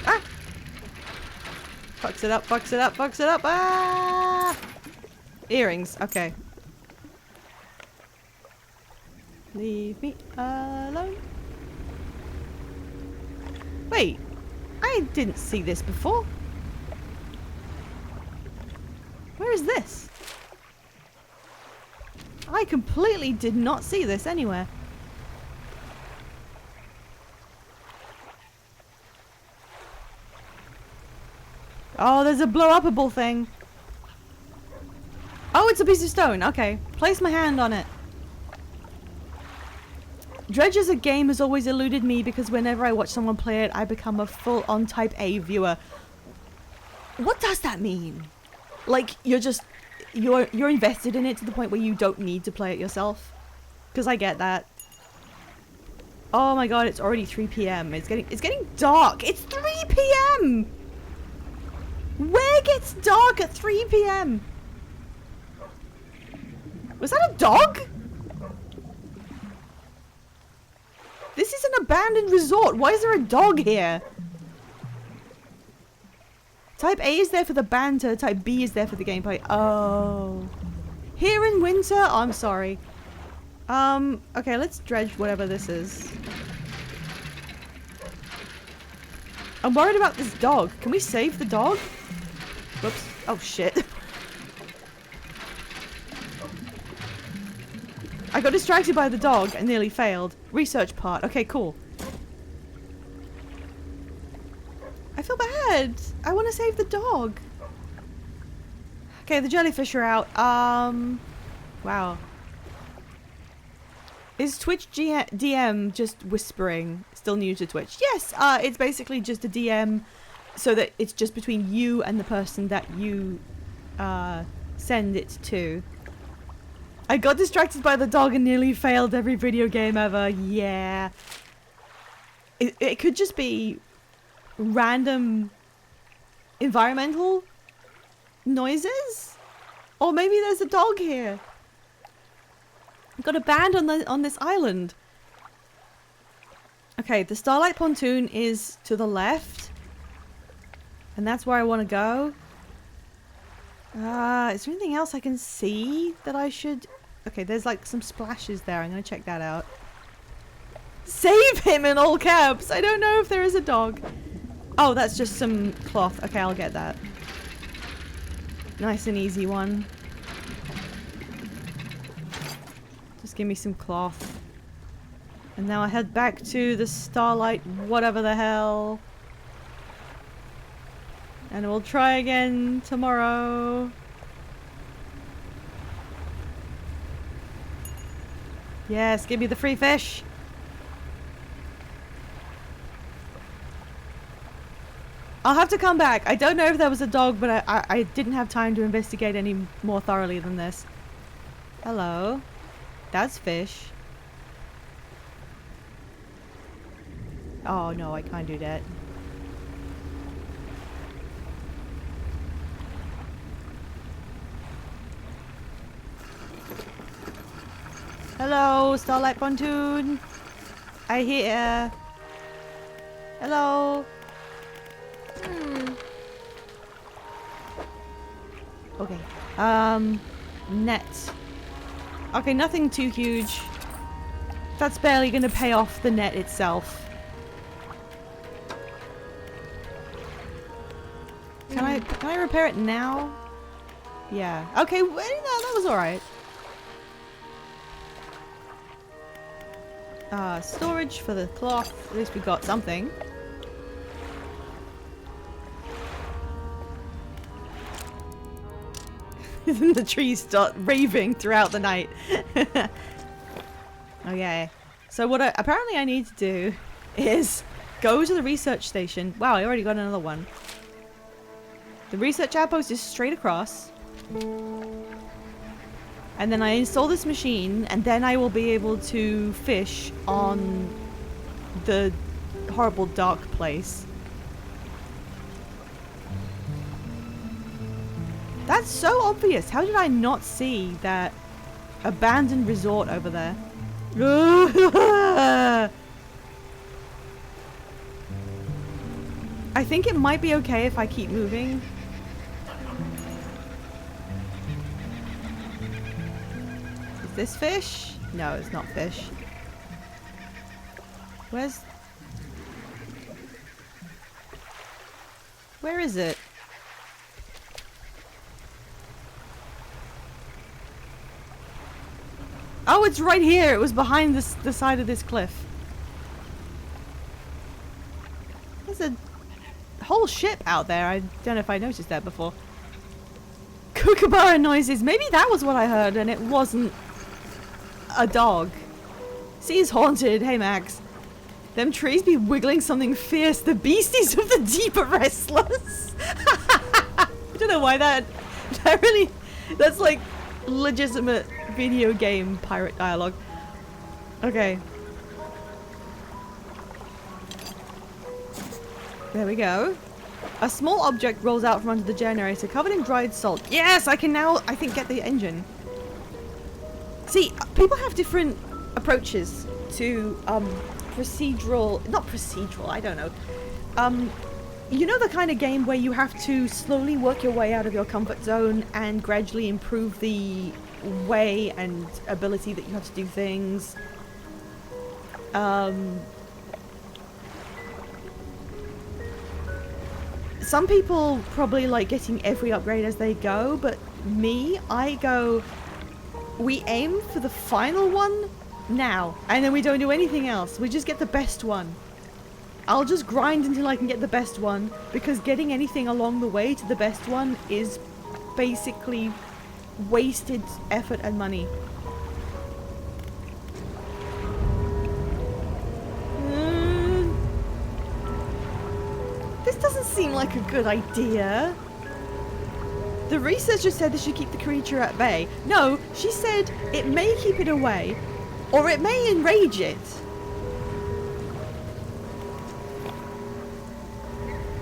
Ah! Fucks it up, fucks it up, fucks it up. Ah! Earrings, okay. Leave me alone. Wait, I didn't see this before. Where is this? I completely did not see this anywhere. Oh, there's a blow-upable thing. Oh, it's a piece of stone. Okay, place my hand on it. Dredge as a game has always eluded me because whenever I watch someone play it, I become a full-on Type A viewer. What does that mean? Like, you're invested in it to the point where you don't need to play it yourself? Because I get that. Oh my god, it's already 3 p.m. It's getting dark. It's 3 p.m. Where gets dark at 3 p.m.? Was that a dog? This is an abandoned resort. Why is there a dog here? Type A is there for the banter. Type B is there for the gameplay. Oh. Here in winter? Oh, I'm sorry. Okay, let's dredge whatever this is. I'm worried about this dog. Can we save the dog? Whoops. Oh, shit. I got distracted by the dog and nearly failed. Research part. Okay, cool. I feel bad. I want to save the dog. Okay, the jellyfish are out. Wow. Is Twitch DM just whispering? Still new to Twitch? Yes, it's basically just a DM so that it's just between you and the person that you send it to. I got distracted by the dog and nearly failed every video game ever. Yeah. It could just be random environmental noises? Or maybe there's a dog here. I've got a band on this island. Okay, the Starlight Pontoon is to the left. And that's where I want to go. Is there anything else I can see that I should... Okay, there's like some splashes there. I'm going to check that out. Save him in all caps! I don't know if there is a dog. Oh, that's just some cloth. Okay, I'll get that. Nice and easy one. Just give me some cloth. And now I head back to the Starlight whatever the hell. And we'll try again tomorrow. Yes, give me the free fish. I'll have to come back. I don't know if there was a dog, but I didn't have time to investigate any more thoroughly than this. Hello. That's fish. Oh no, I can't do that. Hello, Starlight Pontoon. I hear. Hello. Okay. Net. Okay, nothing too huge. That's barely gonna pay off the net itself. Can I repair it now? Yeah. Okay, well, no, that was alright. Storage for the cloth. At least we got something. Then the trees start raving throughout the night. Okay. So what apparently I need to do is go to the research station. Wow, I already got another one. The research outpost is straight across. And then I install this machine, and then I will be able to fish on the horrible dark place. That's so obvious. How did I not see that abandoned resort over there? I think it might be okay if I keep moving. Is this fish? No, it's not fish. Where is it? Oh, it's right here. It was behind the side of this cliff. There's a whole ship out there. I don't know if I noticed that before. Kookaburra noises. Maybe that was what I heard and it wasn't a dog. Sea's haunted. Hey, Max. Them trees be wiggling something fierce. The beasties of the deep are restless. I don't know why that really... That's like legitimate video game pirate dialogue. Okay. There we go. A small object rolls out from under the generator covered in dried salt. Yes, I can now, I think, get the engine. See, people have different approaches to procedural, not procedural, I don't know. You know the kind of game where you have to slowly work your way out of your comfort zone and gradually improve the way and ability that you have to do things. Some people probably like getting every upgrade as they go, but me, I go, we aim for the final one now, and then we don't do anything else. We just get the best one. I'll just grind until I can get the best one, because getting anything along the way to the best one is basically wasted effort and money. This doesn't seem like a good idea. The researcher said they should keep the creature at bay. No, she said it may keep it away, or it may enrage it.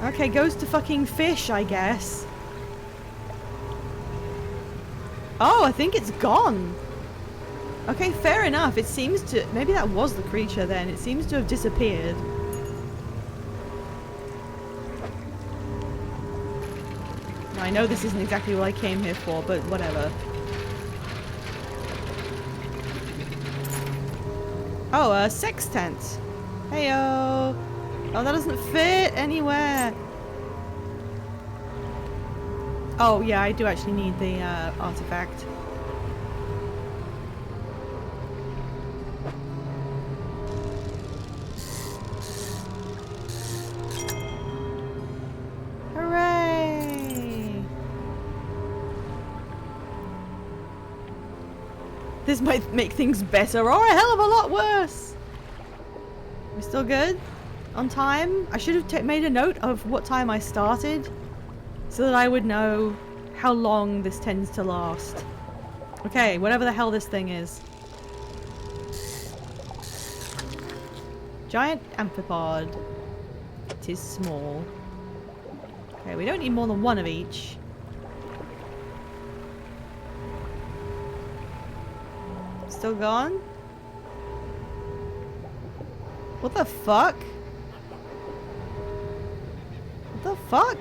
Okay, goes to fucking fish, I guess. Oh, I think it's gone. Okay, fair enough. It seems to... Maybe that was the creature then. It seems to have disappeared. Now, I know this isn't exactly what I came here for, but whatever. Oh, a sextant. Heyo. Oh, that doesn't fit anywhere. Oh, yeah, I do actually need the artifact. Hooray! This might make things better or a hell of a lot worse. We still good? On time? I should have made a note of what time I started so that I would know how long this tends to last. Okay, whatever the hell this thing is. Giant amphipod. It is small. Okay, we don't need more than one of each. Still gone? What the fuck? What the fuck?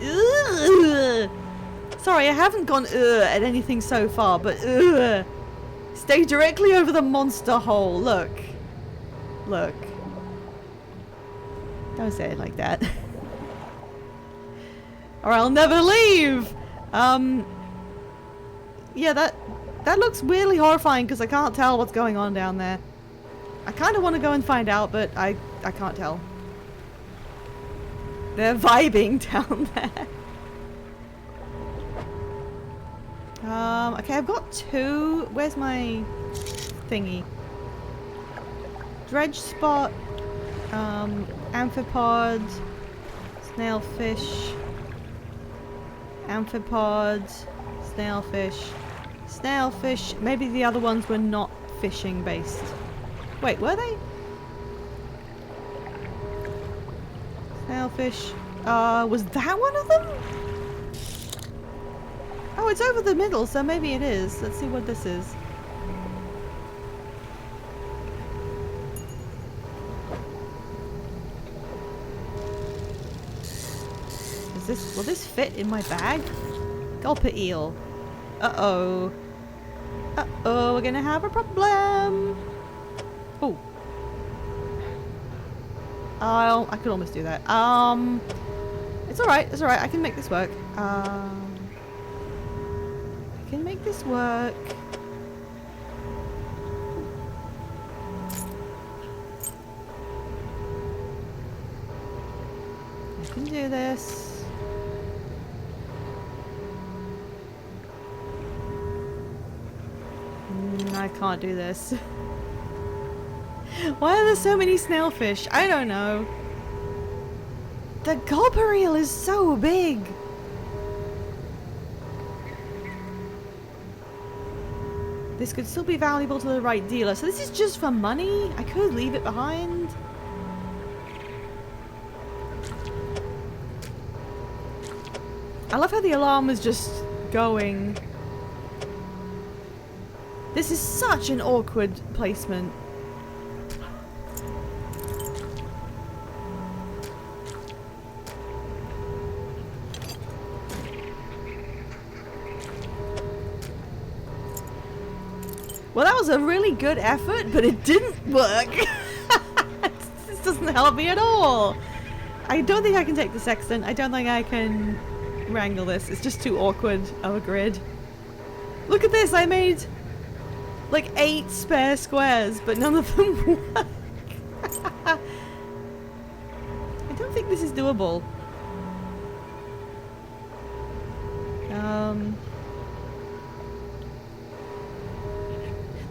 Ugh. Sorry, I haven't gone at anything so far, but stay directly over the monster hole. Look. Look. Don't say it like that. Or I'll never leave! Yeah, that looks weirdly horrifying because I can't tell what's going on down there. I kind of want to go and find out, but I can't tell. They're vibing down there. Okay, I've got two. Where's my thingy? Dredge spot, amphipod, snailfish, amphipod, snailfish, snailfish. Maybe the other ones were not fishing based. Wait, were they? Snailfish. Was that one of them? Oh, it's over the middle, so maybe it is. Let's see what this is. Will this fit in my bag? Gulper eel. Uh-oh. Uh-oh, we're gonna have a problem. Oh. Oh, I could almost do that. It's alright, it's alright. I can make this work. I can make this work. I can do this. I can't do this. Why are there so many snailfish? I don't know. The gulper eel is so big. This could still be valuable to the right dealer. So this is just for money? I could leave it behind. I love how the alarm is just going. This is such an awkward placement. Well, that was a really good effort, but it didn't work. This doesn't help me at all. I don't think I can take the sextant. I don't think I can wrangle this. It's just too awkward of a grid. Look at this. I made like 8 spare squares, but none of them work. I don't think this is doable.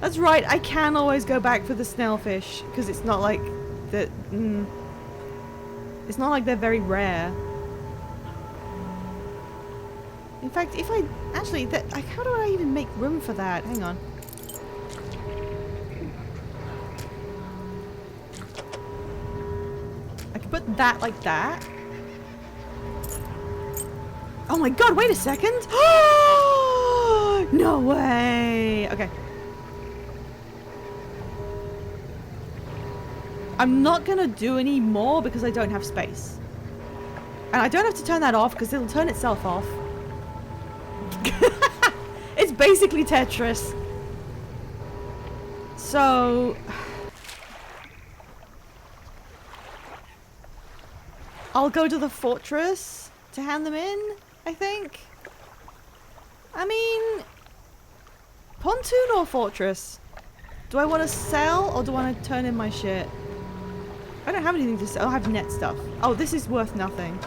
That's right, I can always go back for the snailfish, because it's not like that. It's not like they're very rare. In fact, if I actually, how do I even make room for that? Hang on. I could put that like that. Oh my god! Wait a second! No way! Okay. I'm not gonna do any more because I don't have space. And I don't have to turn that off because it'll turn itself off. It's basically Tetris. So I'll go to the fortress to hand them in, I think. I mean, pontoon or fortress? Do I want to sell or do I want to turn in my shit? I don't have anything to sell. I have net stuff. Oh, this is worth nothing.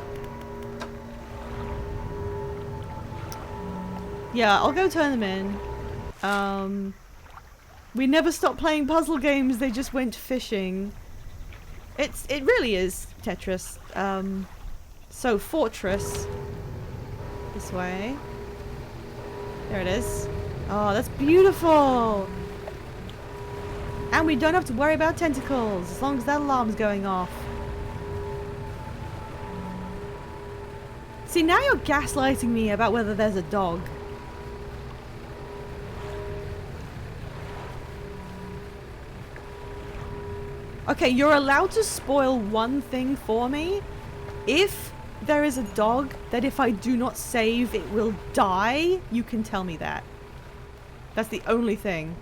Yeah, I'll go turn them in. We never stopped playing puzzle games, they just went fishing. It really is Tetris. So Fortress. This way. There it is. Oh, that's beautiful! And we don't have to worry about tentacles, as long as that alarm's going off. See, now you're gaslighting me about whether there's a dog. Okay, you're allowed to spoil one thing for me. If there is a dog that if I do not save it will die, you can tell me that. That's the only thing.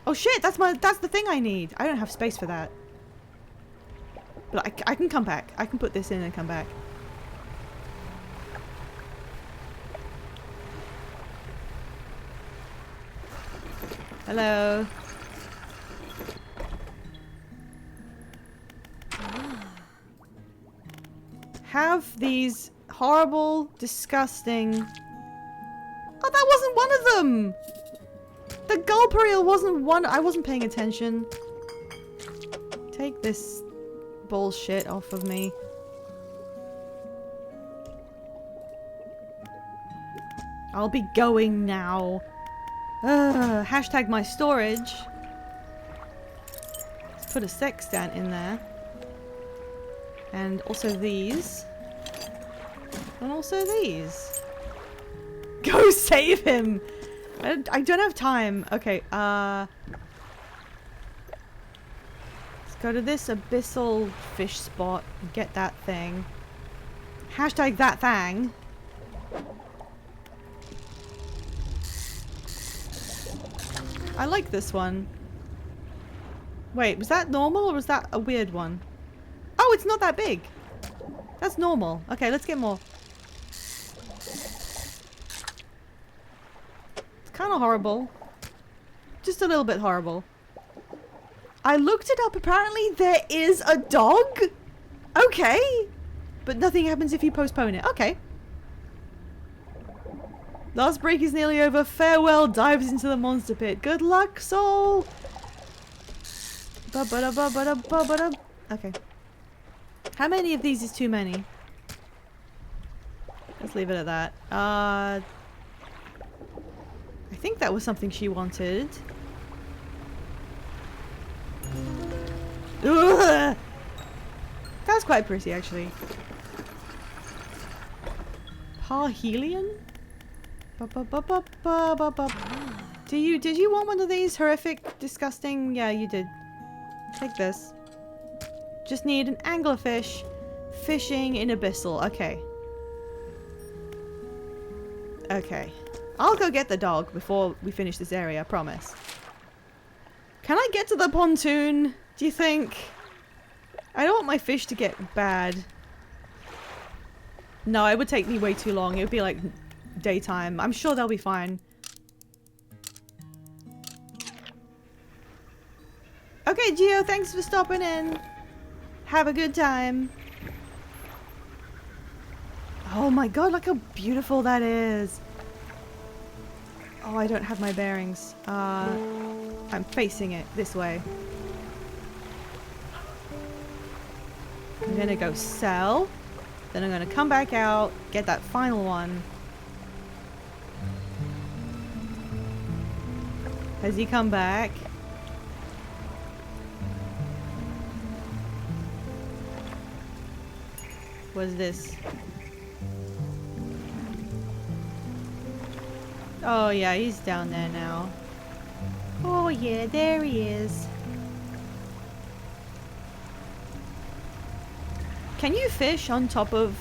Oh shit, that's the thing I need. I don't have space for that. But I can come back. I can put this in and come back. Hello. Have these horrible, disgusting... Oh, that wasn't one of them! The gulp reel wasn't one... I wasn't paying attention. Take this bullshit off of me. I'll be going now. Hashtag my storage. Let's put a sextant in there. And also these. And also these. Go save him! I don't have time. Okay, let's go to this abyssal fish spot and get that thing. Hashtag that thing. I like this one. Wait, was that normal or was that a weird one? Oh, it's not that big. That's normal. Okay, let's get more. It's kind of horrible. Just a little bit horrible. I looked it up. Apparently there is a dog. Okay. But nothing happens if you postpone it. Okay. Last break is nearly over. Farewell dives into the monster pit. Good luck, soul. Okay. How many of these is too many? Let's leave it at that. I think that was something she wanted. Ugh! That was quite pretty, actually. Parhelion? Did you want one of these horrific, disgusting? Yeah, you did. Take this. Just need an anglerfish. Fishing in abyssal. Okay. Okay. I'll go get the dog before we finish this area, I promise. Can I get to the pontoon, do you think? I don't want my fish to get bad. No, it would take me way too long. It would be like daytime. I'm sure they'll be fine. Okay, Gio, thanks for stopping in. Have a good time. Oh my god, look how beautiful that is. Oh, I don't have my bearings. I'm facing it this way. I'm gonna go sell. Then I'm gonna come back out, get that final one. Has he come back? What is this? Oh yeah, he's down there now. Oh yeah, there he is. Can you fish on top of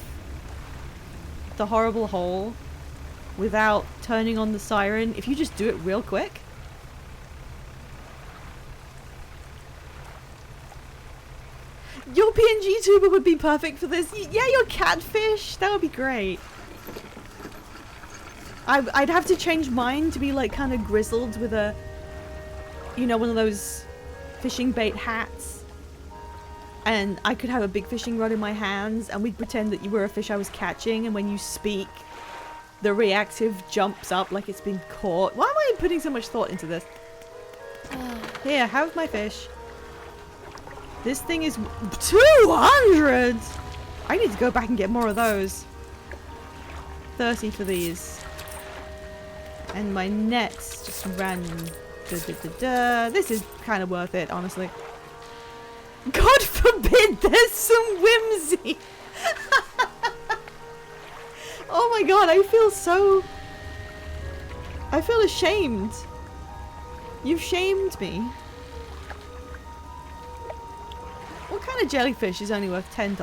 the horrible hole without turning on the siren if you just do it real quick? Your PNG tuber would be perfect for this. Yeah, your catfish. That would be great. I'd have to change mine to be like kind of grizzled with a, you know, one of those fishing bait hats. And I could have a big fishing rod in my hands and we'd pretend that you were a fish I was catching, and when you speak, the reactive jumps up like it's been caught. Why am I putting so much thought into this? Here, have my fish. This thing is 200! I need to go back and get more of those. 30 for these. And my nets just random. This is kind of worth it, honestly. God forbid there's some whimsy! Oh my god, I feel ashamed. You've shamed me. What kind of jellyfish is only worth $10?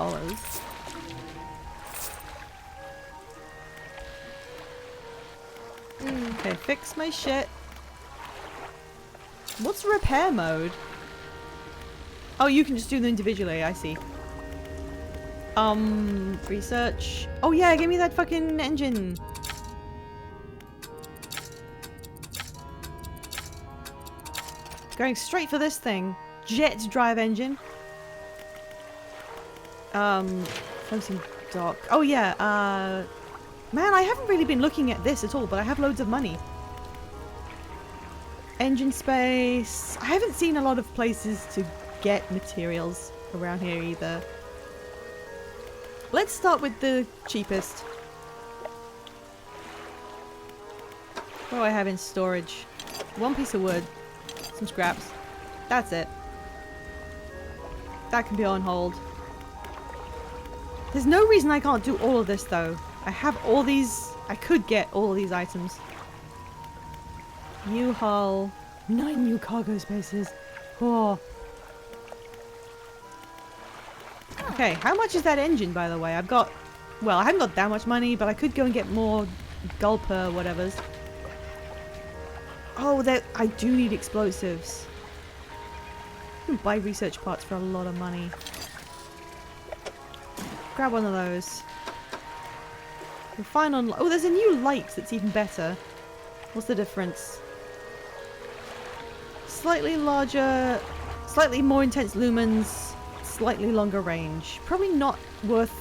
Okay, fix my shit. What's repair mode? Oh, you can just do them individually, I see. Research. Oh yeah, give me that fucking engine. Going straight for this thing. Jet drive engine. Floating dock. Oh yeah, man, I haven't really been looking at this at all, but I have loads of money. Engine space. I haven't seen a lot of places to get materials around here either. Let's start with the cheapest. What do I have in storage? One piece of wood. Some scraps. That's it. That can be on hold. There's no reason I can't do all of this though. I have all these. I could get all of these items. New hull. 9 new cargo spaces. Oh. Okay, how much is that engine, by the way? I've got... Well, I haven't got that much money, but I could go and get more gulper whatevers. Oh, I do need explosives. You can buy research parts for a lot of money. Grab one of those. We'll find on... Oh, there's a new light that's even better. What's the difference? Slightly larger... Slightly more intense lumens... Slightly longer range. Probably not worth...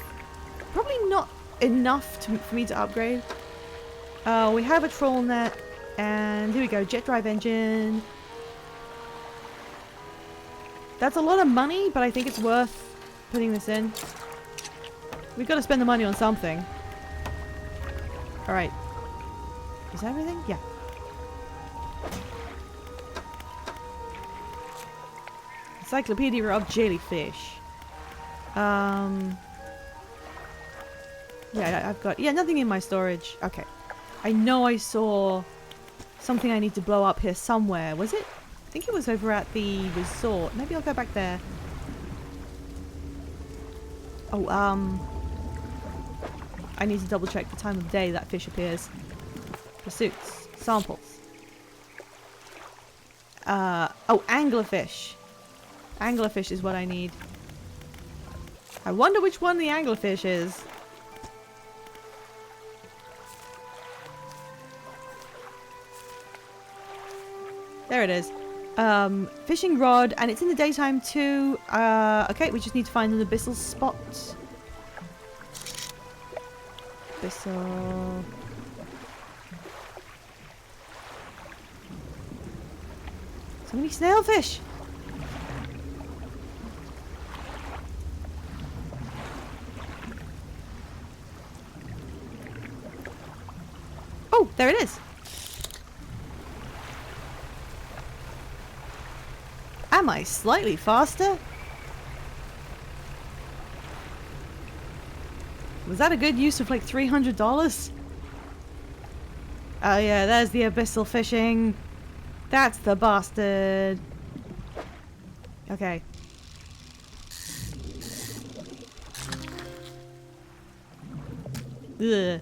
Probably not enough for me to upgrade. We have a troll net. And here we go. Jet drive engine. That's a lot of money, but I think it's worth putting this in. We've got to spend the money on something. Alright. Is that everything? Yeah. Encyclopedia of jellyfish. Yeah, I've got... Yeah, nothing in my storage. Okay. I know I saw something I need to blow up here somewhere. Was it? I think it was over at the resort. Maybe I'll go back there. Oh, I need to double check the time of day that fish appears. Pursuits. Samples. Oh, anglerfish. Anglerfish is what I need. I wonder which one the anglerfish is. There it is. Fishing rod, and it's in the daytime too. Okay, we just need to find an abyssal spot. Abyssal. So many snailfish. Oh, there it is. Am I slightly faster? Was that a good use of like $300? Oh yeah, there's the abyssal fishing. That's the bastard. Okay. Ugh.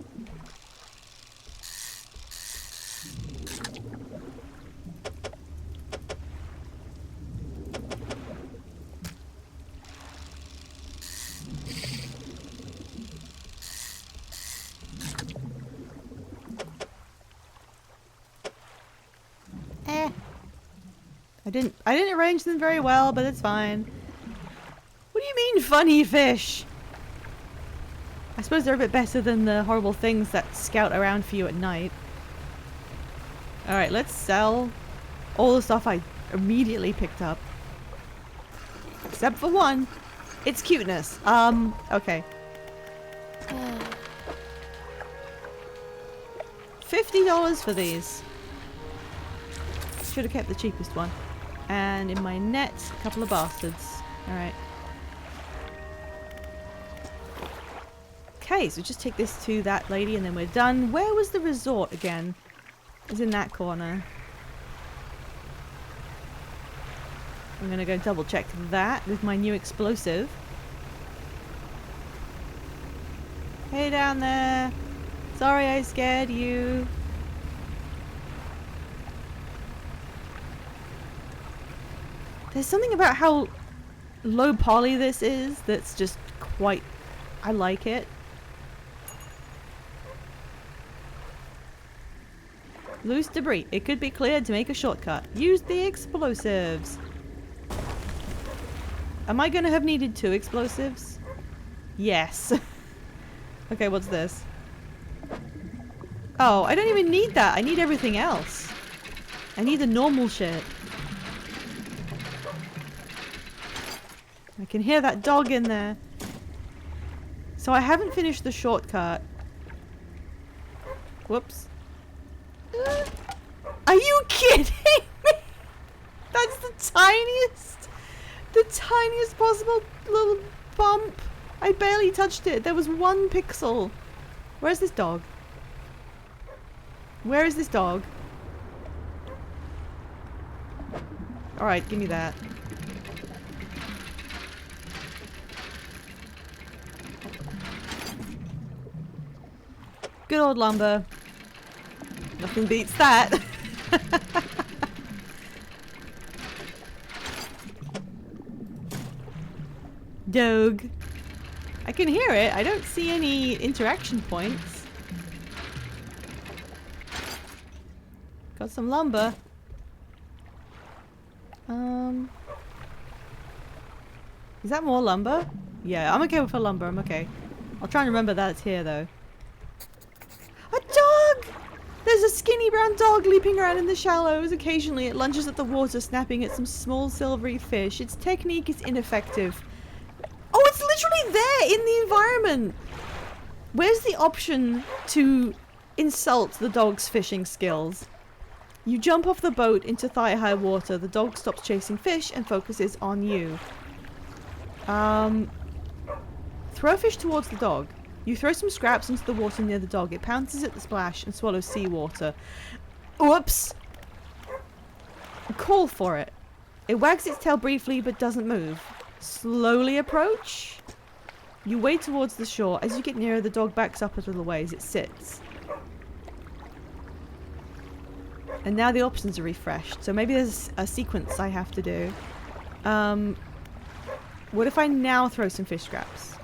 I didn't arrange them very well, but it's fine. What do you mean, funny fish? I suppose they're a bit better than the horrible things that scout around for you at night. Alright, let's sell all the stuff I immediately picked up. Except for one. It's cuteness. Okay. $50 for these. Should have kept the cheapest one. And in my net, a couple of bastards. Alright. Okay, so just take this to that lady and then we're done. Where was the resort again? It's in that corner. I'm gonna go double check that with my new explosive. Hey down there. Sorry I scared you. There's something about how low poly this is that's just quite... I like it. Loose debris. It could be cleared to make a shortcut. Use the explosives. Am I gonna have needed 2 explosives? Yes. Okay, what's this? Oh, I don't even need that. I need everything else. I need the normal shit. I can hear that dog in there. So I haven't finished the shortcut. Whoops. Are you kidding me? That's the tiniest possible little bump. I barely touched it. There was 1 pixel. Where's this dog? Where is this dog? Alright, give me that. Good old lumber. Nothing beats that. Dog. I can hear it. I don't see any interaction points. Got some lumber. Is that more lumber? Yeah, I'm okay with the lumber. I'm okay. I'll try and remember that it's here though. A dog! There's a skinny brown dog leaping around in the shallows. Occasionally it lunges at the water, snapping at some small silvery fish. Its technique is ineffective. Oh, it's literally there in the environment! Where's the option to insult the dog's fishing skills? You jump off the boat into thigh-high water. The dog stops chasing fish and focuses on you. Throw a fish towards the dog. You throw some scraps into the water near the dog. It pounces at the splash and swallows seawater. Whoops! Call for it. It wags its tail briefly but doesn't move. Slowly approach. You wade towards the shore. As you get nearer, the dog backs up a little ways. It sits. And now the options are refreshed. So maybe there's a sequence I have to do. What if I now throw some fish scraps?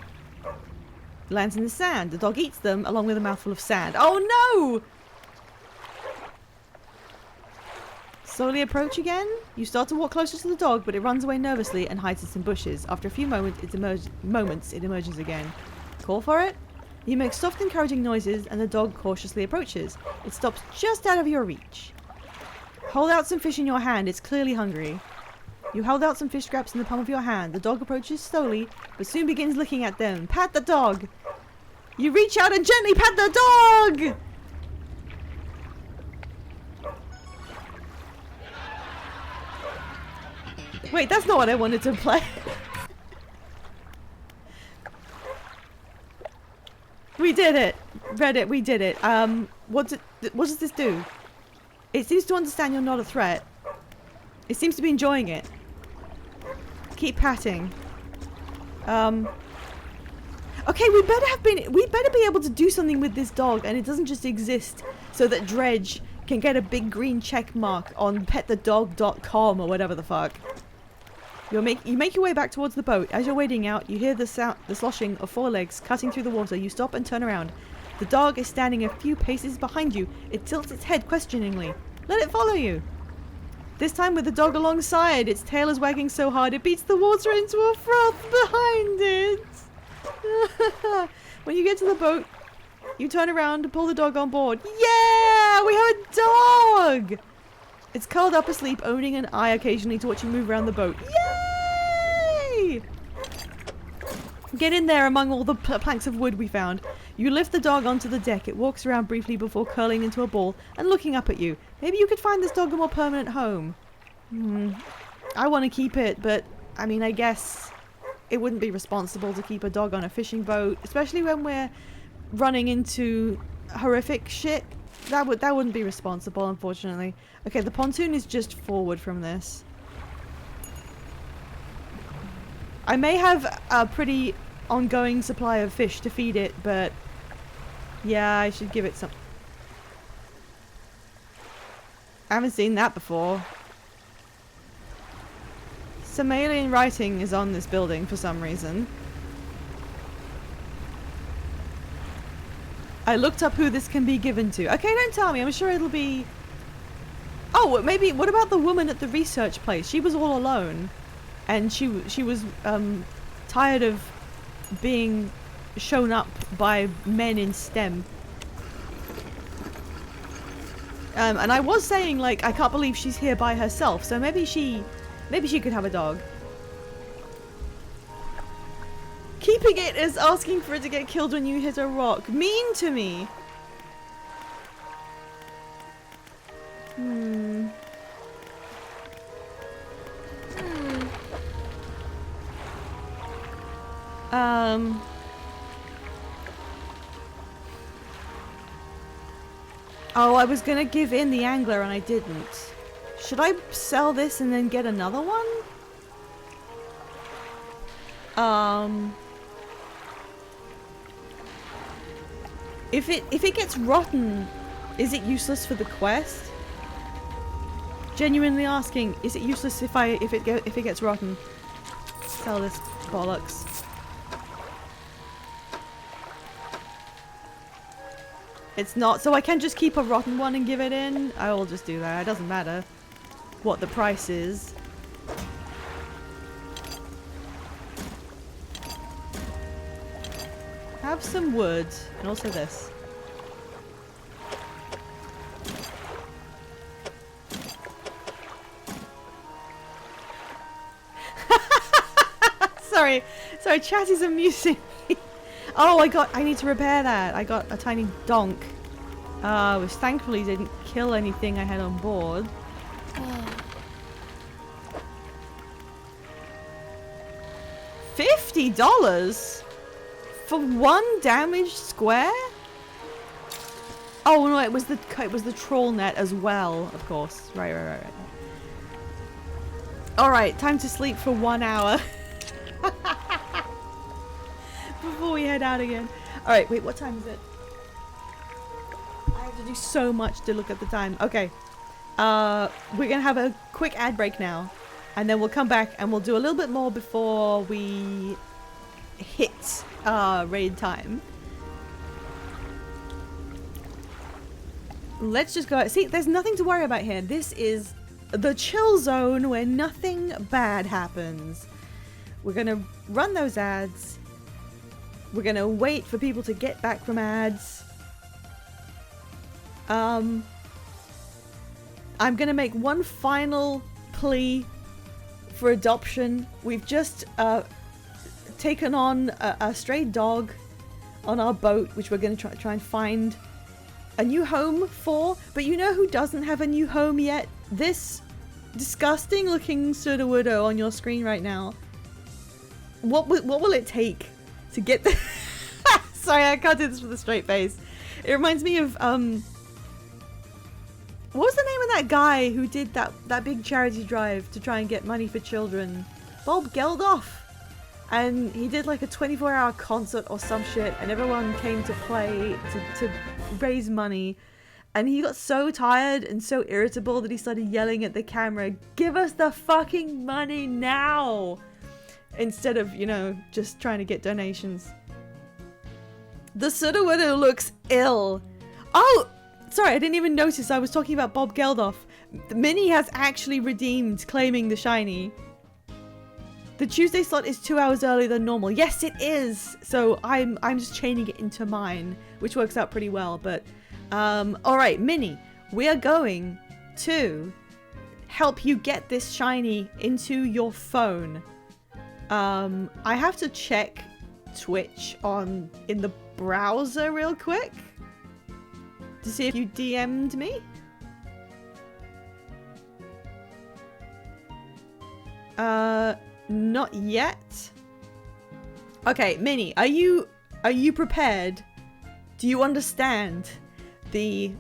It lands in the sand. The dog eats them along with a mouthful of sand. Oh no! Slowly approach again. You start to walk closer to the dog, but it runs away nervously and hides in some bushes. After a few moments, it emerges again. Call for it. You make soft, encouraging noises, and the dog cautiously approaches. It stops just out of your reach. Hold out some fish in your hand. It's clearly hungry. You hold out some fish scraps in the palm of your hand. The dog approaches slowly, but soon begins looking at them. Pat the dog. You reach out and gently pat the dog! Wait, that's not what I wanted to play. We did it. Reddit, we did it. What does this do? It seems to understand you're not a threat. It seems to be enjoying it. Keep patting. Okay, we better be able to do something with this dog, and it doesn't just exist so that Dredge can get a big green check mark on petthedog.com or whatever the fuck. You make your way back towards the boat. As you're wading out, you hear the sloshing of 4 legs cutting through the water. You stop and turn around. The dog is standing a few paces behind you. It tilts its head questioningly. Let it follow you. This time with the dog alongside. Its tail is wagging so hard it beats the water into a froth behind it. When you get to the boat, you turn around and pull the dog on board. Yeah! We have a dog! It's curled up asleep, owning an eye occasionally to watch you move around the boat. Yay! Get in there among all the planks of wood we found. You lift the dog onto the deck. It walks around briefly before curling into a ball and looking up at you. Maybe you could find this dog a more permanent home. I want to keep it, but I mean, I guess it wouldn't be responsible to keep a dog on a fishing boat, especially when we're running into horrific shit. That wouldn't be responsible, unfortunately. Okay, the pontoon is just forward from this. I may have a pretty ongoing supply of fish to feed it, but yeah, I should give it some. I haven't seen that before. Somalian writing is on this building for some reason. I looked up who this can be given to. Okay, don't tell me. I'm sure it'll be... Oh, maybe... What about the woman at the research place? She was all alone. And she was tired of being shown up by men in STEM. And I was saying, like, I can't believe she's here by herself. So maybe she could have a dog. Keeping it is asking for it to get killed when you hit a rock. Mean to me. Oh, I was gonna give in the angler and I didn't. Should I sell this and then get another one? If it gets rotten, is it useless for the quest? Genuinely asking, is it useless if it gets rotten? Sell this bollocks. It's not, so I can just keep a rotten one and give it in? I will just do that. It doesn't matter what the price is. Have some wood and also this. Sorry, chat is amusing me. Oh, I need to repair that. I got a tiny donk. Which thankfully didn't kill anything I had on board. $50 for one damaged square? Oh no, it was the troll net as well, of course. Right. All right, time to sleep for 1 hour. Before we head out again. Alright, wait, what time is it? I have to do so much to look at the time. Okay. We're gonna have a quick ad break now. And then we'll come back and we'll do a little bit more before we hit raid time. Let's just go. See, there's nothing to worry about here. This is the chill zone where nothing bad happens. We're gonna run those ads. We're gonna wait for people to get back from ads. I'm gonna make one final plea for adoption. We've just taken on a stray dog on our boat, which we're gonna try and find a new home for. But you know who doesn't have a new home yet? This disgusting looking Sudowoodo on your screen right now. What will it take to get the Sorry, I can't do this with a straight face. It reminds me of what was the name of that guy who did that big charity drive to try and get money for children? Bob Geldof. And he did like a 24-hour concert or some shit, and everyone came to play to raise money. And he got so tired and so irritable that he started yelling at the camera, "Give us the fucking money now!" Instead of, you know, just trying to get donations. The Sudowoodo looks ill. Oh! Sorry, I didn't even notice I was talking about Bob Geldof. Minnie has actually redeemed claiming the shiny. The Tuesday slot is 2 hours earlier than normal. Yes, it is. So I'm just chaining it into mine, which works out pretty well. But all right, Minnie, we are going to help you get this shiny into your phone. I have to check Twitch in the browser real quick to see if you DM'd me. Not yet. Okay, Minnie, are you prepared? Do you understand the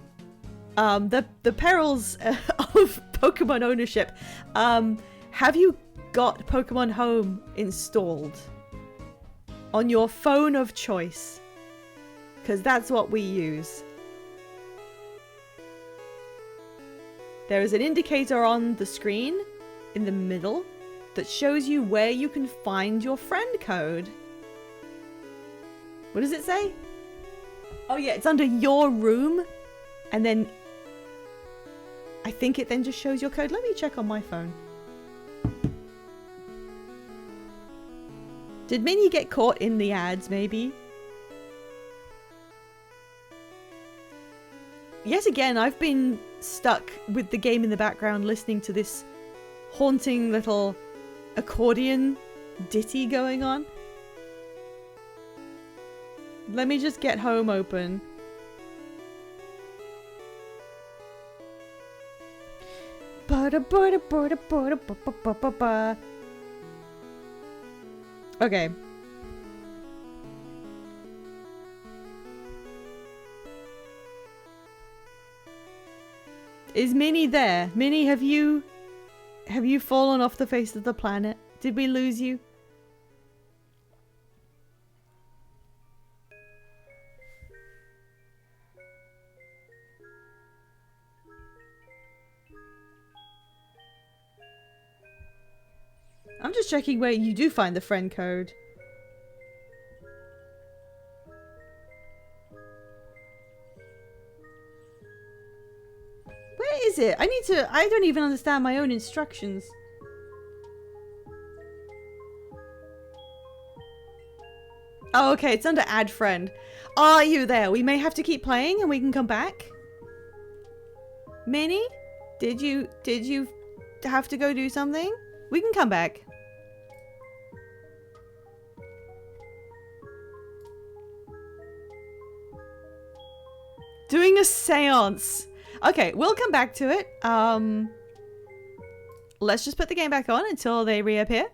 perils of Pokemon ownership? Have you got Pokemon Home installed on your phone of choice? Because that's what we use. There is an indicator on the screen in the middle that shows you where you can find your friend code. What does it say? Oh yeah, it's under your room, and then I think it then just shows your code. Let me check on my phone. Did Minnie get caught in the ads, maybe? Yet again, I've been stuck with the game in the background listening to this haunting little accordion ditty going on. Let me just get home open. Okay. Is Minnie there? Minnie, have you fallen off the face of the planet? Did we lose you? I'm just checking where you do find the friend code. Where is it? I don't even understand my own instructions. Oh, okay, it's under add friend. Are you there? We may have to keep playing and we can come back. Minnie? Did you have to go do something? We can come back. Doing a seance. Okay, we'll come back to it. Let's just put the game back on until they reappear.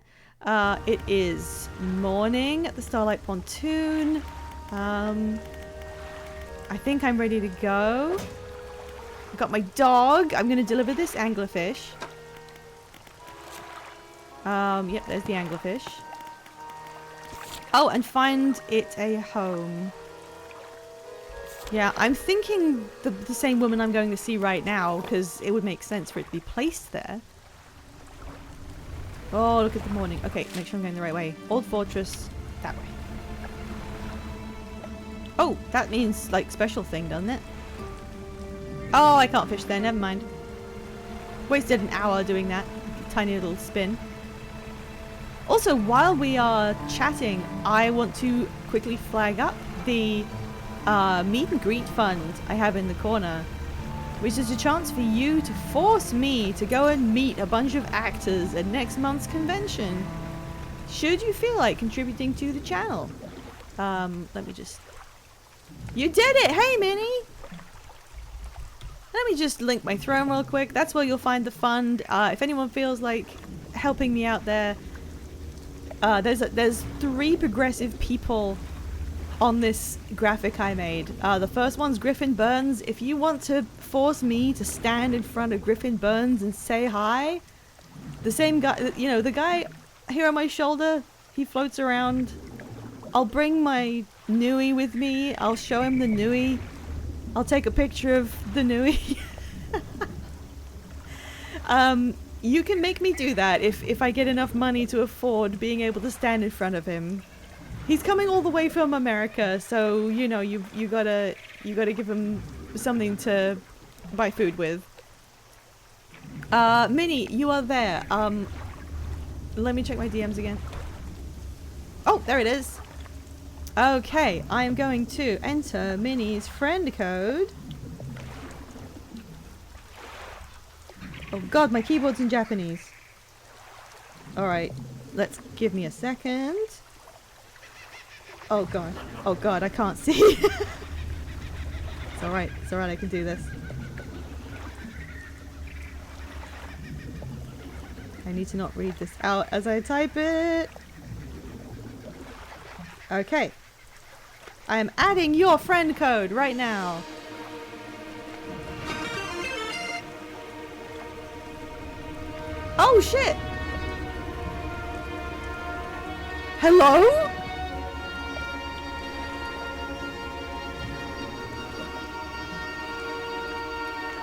It is morning at the Starlight Pontoon. I think I'm ready to go. I've got my dog. I'm going to deliver this anglerfish. Yep, there's the anglerfish. Oh, and find it a home. Yeah, I'm thinking the same woman I'm going to see right now, because it would make sense for it to be placed there. Oh, look at the morning. Okay, make sure I'm going the right way. Old Fortress, that way. Oh, that means, like, special thing, doesn't it? Oh, I can't fish there, never mind. Wasted an hour doing that. Tiny little spin. Also, while we are chatting, I want to quickly flag up the meet and greet fund I have in the corner, which is a chance for you to force me to go and meet a bunch of actors at next month's convention, should you feel like contributing to the channel. Let me just... You did it! Hey, Minnie! Let me just link my throne real quick. That's where you'll find the fund. If anyone feels like helping me out there, there's 3 progressive people on this graphic I made. The first one's Griffin Burns. If you want to force me to stand in front of Griffin Burns and say hi, the same guy, you know, the guy here on my shoulder, he floats around. I'll bring my Nui with me. I'll show him the Nui. I'll take a picture of the Nui. You can make me do that if I get enough money to afford being able to stand in front of him. He's coming all the way from America, so you know you gotta give him something to buy food with. Minnie, you are there. Let me check my DMs again. Oh, there it is. Okay, I am going to enter Minnie's friend code. Oh god, my keyboard's in Japanese. Alright, give me a second. Oh god, I can't see. It's alright, I can do this. I need to not read this out as I type it. Okay. I am adding your friend code right now. Oh shit! Hello?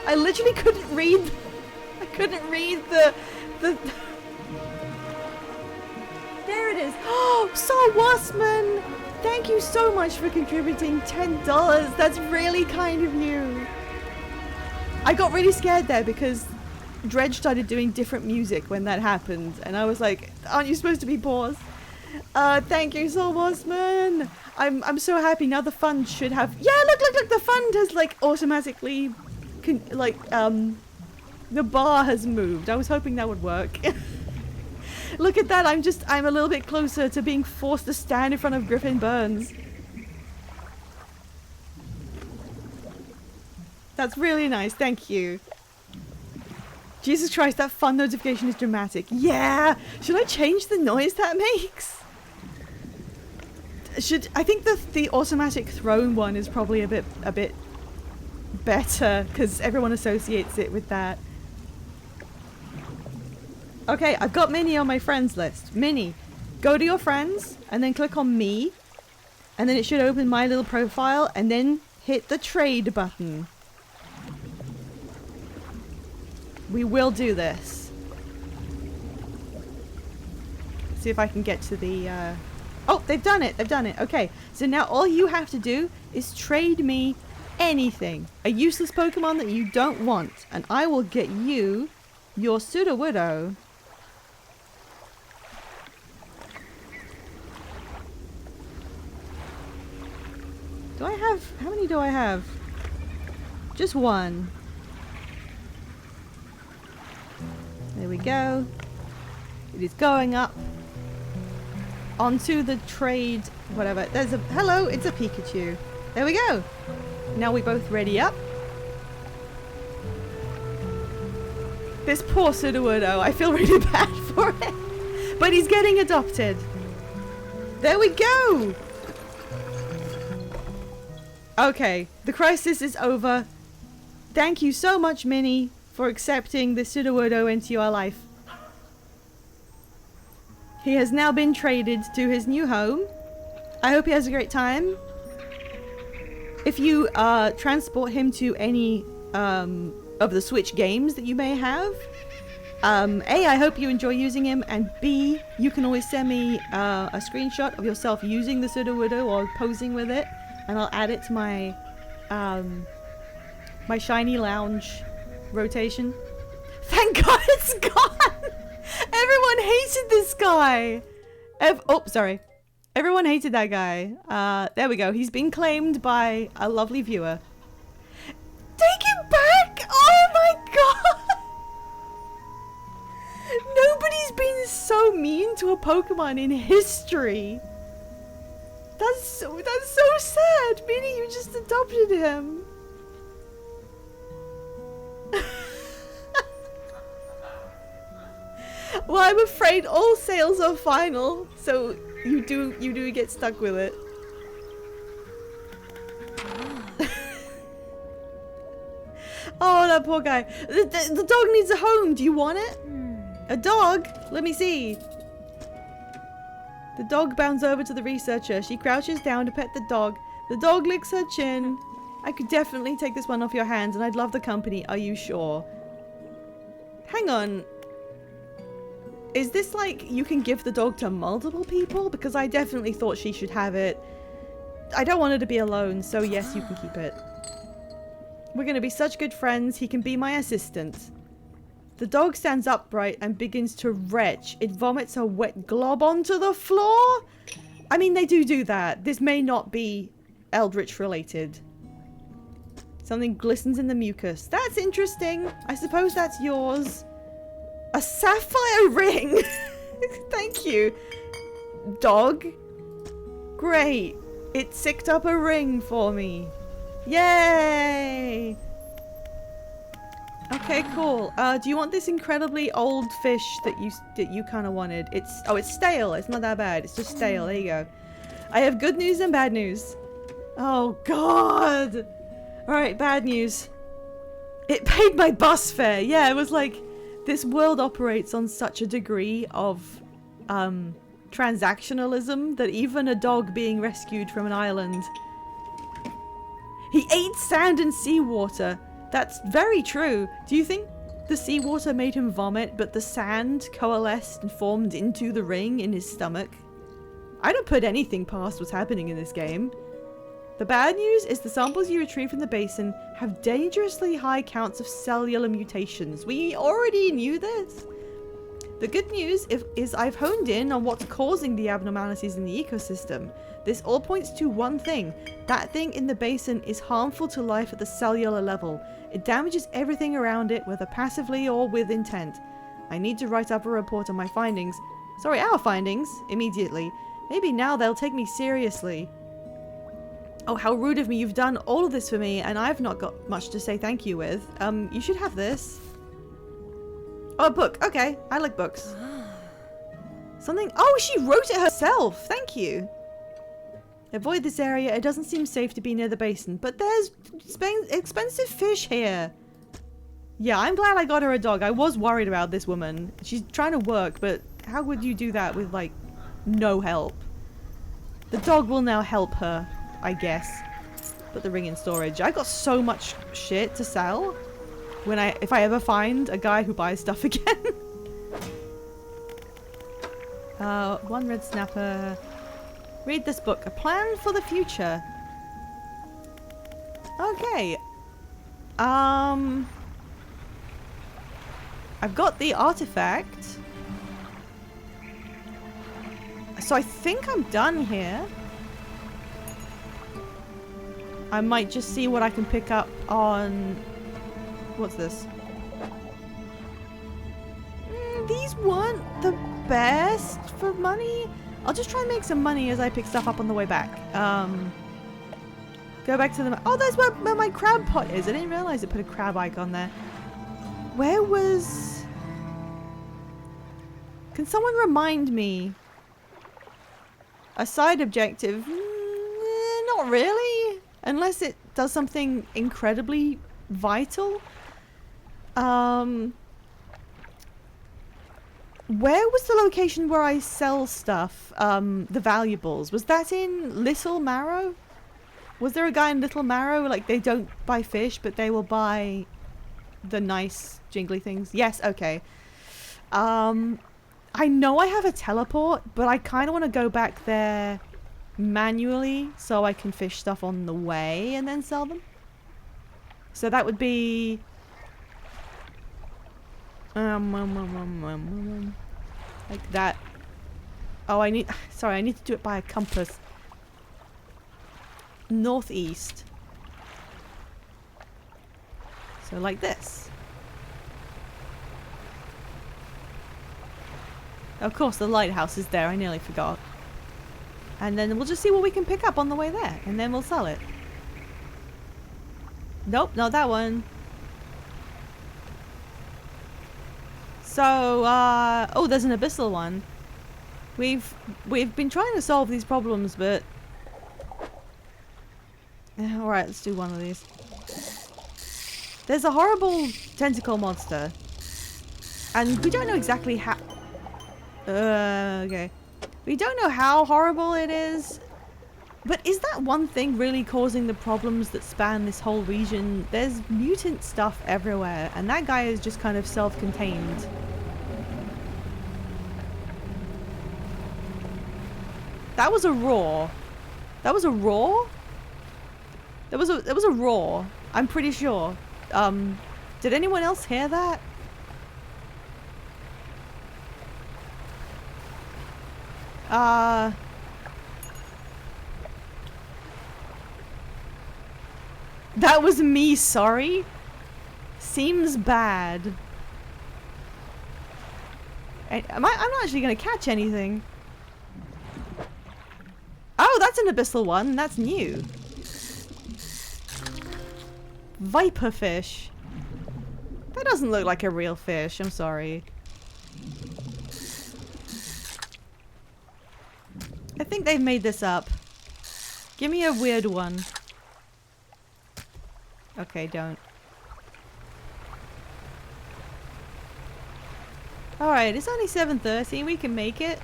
I literally couldn't read. I couldn't read the. There it is. Oh, Saul Wassman! Thank you so much for contributing $10. That's really kind of you. I got really scared there because Dredge started doing different music when that happened, and I was like, "Aren't you supposed to be paused?" Thank you, Saul Wassman. I'm so happy now. The fund should have. Yeah, look! The fund has like automatically, the bar has moved. I was hoping that would work. Look at that, I'm a little bit closer to being forced to stand in front of Griffin Burns. That's really nice, thank you. Jesus Christ, that fun notification is dramatic. Yeah! Should I change the noise that makes? I think the automatic thrown one is probably a bit better, because everyone associates it with that. Okay, I've got Minnie on my friends list. Minnie, go to your friends and then click on me, and then it should open my little profile, and then hit the trade button. We will do this. See if I can get to the Oh, they've done it. Okay, so now all you have to do is trade me anything. A useless Pokemon that you don't want, and I will get you your Sudowoodo. How many do I have? Just one. There we go. It is going up onto the trade, whatever. There's a, hello, it's a Pikachu. There we go. Now we both ready up. This poor Sudowoodo, I feel really bad for it. But he's getting adopted. There we go. Okay, the crisis is over. Thank you so much, Minnie, for accepting the Sudowoodo into your life. He has now been traded to his new home. I hope he has a great time. If you transport him to any of the Switch games that you may have, A, I hope you enjoy using him, and B, you can always send me a screenshot of yourself using the Sudowoodo or posing with it, and I'll add it to my my shiny lounge rotation. Thank God it's gone! Everyone hated this guy! Oh, sorry. Everyone hated that guy. There we go. He's been claimed by a lovely viewer. Take him back! Oh my God! Nobody's been so mean to a Pokemon in history. That's so sad. Minnie, you just adopted him. Well, I'm afraid all sales are final, so you do get stuck with it. Oh, that poor guy. The dog needs a home. Do you want it? A dog? Let me see. The dog bounds over to the researcher. She crouches down to pet the dog. The dog licks her chin. I could definitely take this one off your hands, and I'd love the company. Are you sure? Hang on. Is this like you can give the dog to multiple people? Because I definitely thought she should have it. I don't want her to be alone, so yes, you can keep it. We're going to be such good friends. He can be my assistant. The dog stands upright and begins to retch. It vomits a wet glob onto the floor? I mean, they do that. This may not be Eldritch related. Something glistens in the mucus. That's interesting. I suppose that's yours. A sapphire ring! Thank you, dog. Great. It sicked up a ring for me. Yay! Okay, cool. Do you want this incredibly old fish that you kind of wanted? It's stale. It's not that bad. It's just stale. There you go. I have good news and bad news. Oh god. All right, bad news. It paid my bus fare. Yeah, it was like this world operates on such a degree of transactionalism that even a dog being rescued from an island. He ate sand and seawater. That's very true. Do you think the seawater made him vomit, but the sand coalesced and formed into the ring in his stomach? I don't put anything past what's happening in this game. The bad news is the samples you retrieve from the basin have dangerously high counts of cellular mutations. We already knew this. The good news is I've honed in on what's causing the abnormalities in the ecosystem. This all points to one thing. That thing in the basin is harmful to life at the cellular level. It damages everything around it, whether passively or with intent. I need to write up a report on my findings. Sorry, our findings, immediately. Maybe now they'll take me seriously. Oh, how rude of me. You've done all of this for me, and I've not got much to say thank you with. You should have this. Oh, a book. Okay, I like books. Something. Oh, she wrote it herself. Thank you. Avoid this area. It doesn't seem safe to be near the basin, but there's expensive fish here. Yeah, I'm glad I got her a dog. I was worried about this woman. She's trying to work, but how would you do that with, like, no help? The dog will now help her, I guess. Put the ring in storage. I got so much shit to sell if I ever find a guy who buys stuff again. One red snapper. Read this book. A plan for the future. Okay. I've got the artifact. So I think I'm done here. I might just see what I can pick up on... What's this? These weren't the best for money. I'll just try and make some money as I pick stuff up on the way back. Go back to the... Oh, that's where my crab pot is. I didn't realize it put a crab icon there. Where was... Can someone remind me? A side objective? Not really. Unless it does something incredibly vital. Where was the location where I sell stuff? The valuables. Was that in Little Marrow? Was there a guy in Little Marrow? Like, they don't buy fish, but they will buy the nice jingly things? Yes, okay. I know I have a teleport, but I kind of want to go back there manually so I can fish stuff on the way and then sell them. So that would be... like that. Oh, I need... Sorry, I need to do it by a compass. Northeast. So like this. Of course, the lighthouse is there. I nearly forgot. And then we'll just see what we can pick up on the way there. And then we'll sell it. Nope, not that one. So, oh, there's an abyssal one. We've been trying to solve these problems, but... Alright, let's do one of these. There's a horrible tentacle monster. And we don't know exactly how... okay. We don't know how horrible it is. But is that one thing really causing the problems that span this whole region? There's mutant stuff everywhere, and that guy is just kind of self-contained. That was a roar. That was a roar? There was a roar. I'm pretty sure. Did anyone else hear that? That was me, sorry. Seems bad. I'm not actually gonna catch anything. Oh, that's an abyssal one. That's new. Viper fish. That doesn't look like a real fish. I'm sorry. I think they've made this up. Give me a weird one. Okay, don't. Alright, it's only 7:30. We can make it.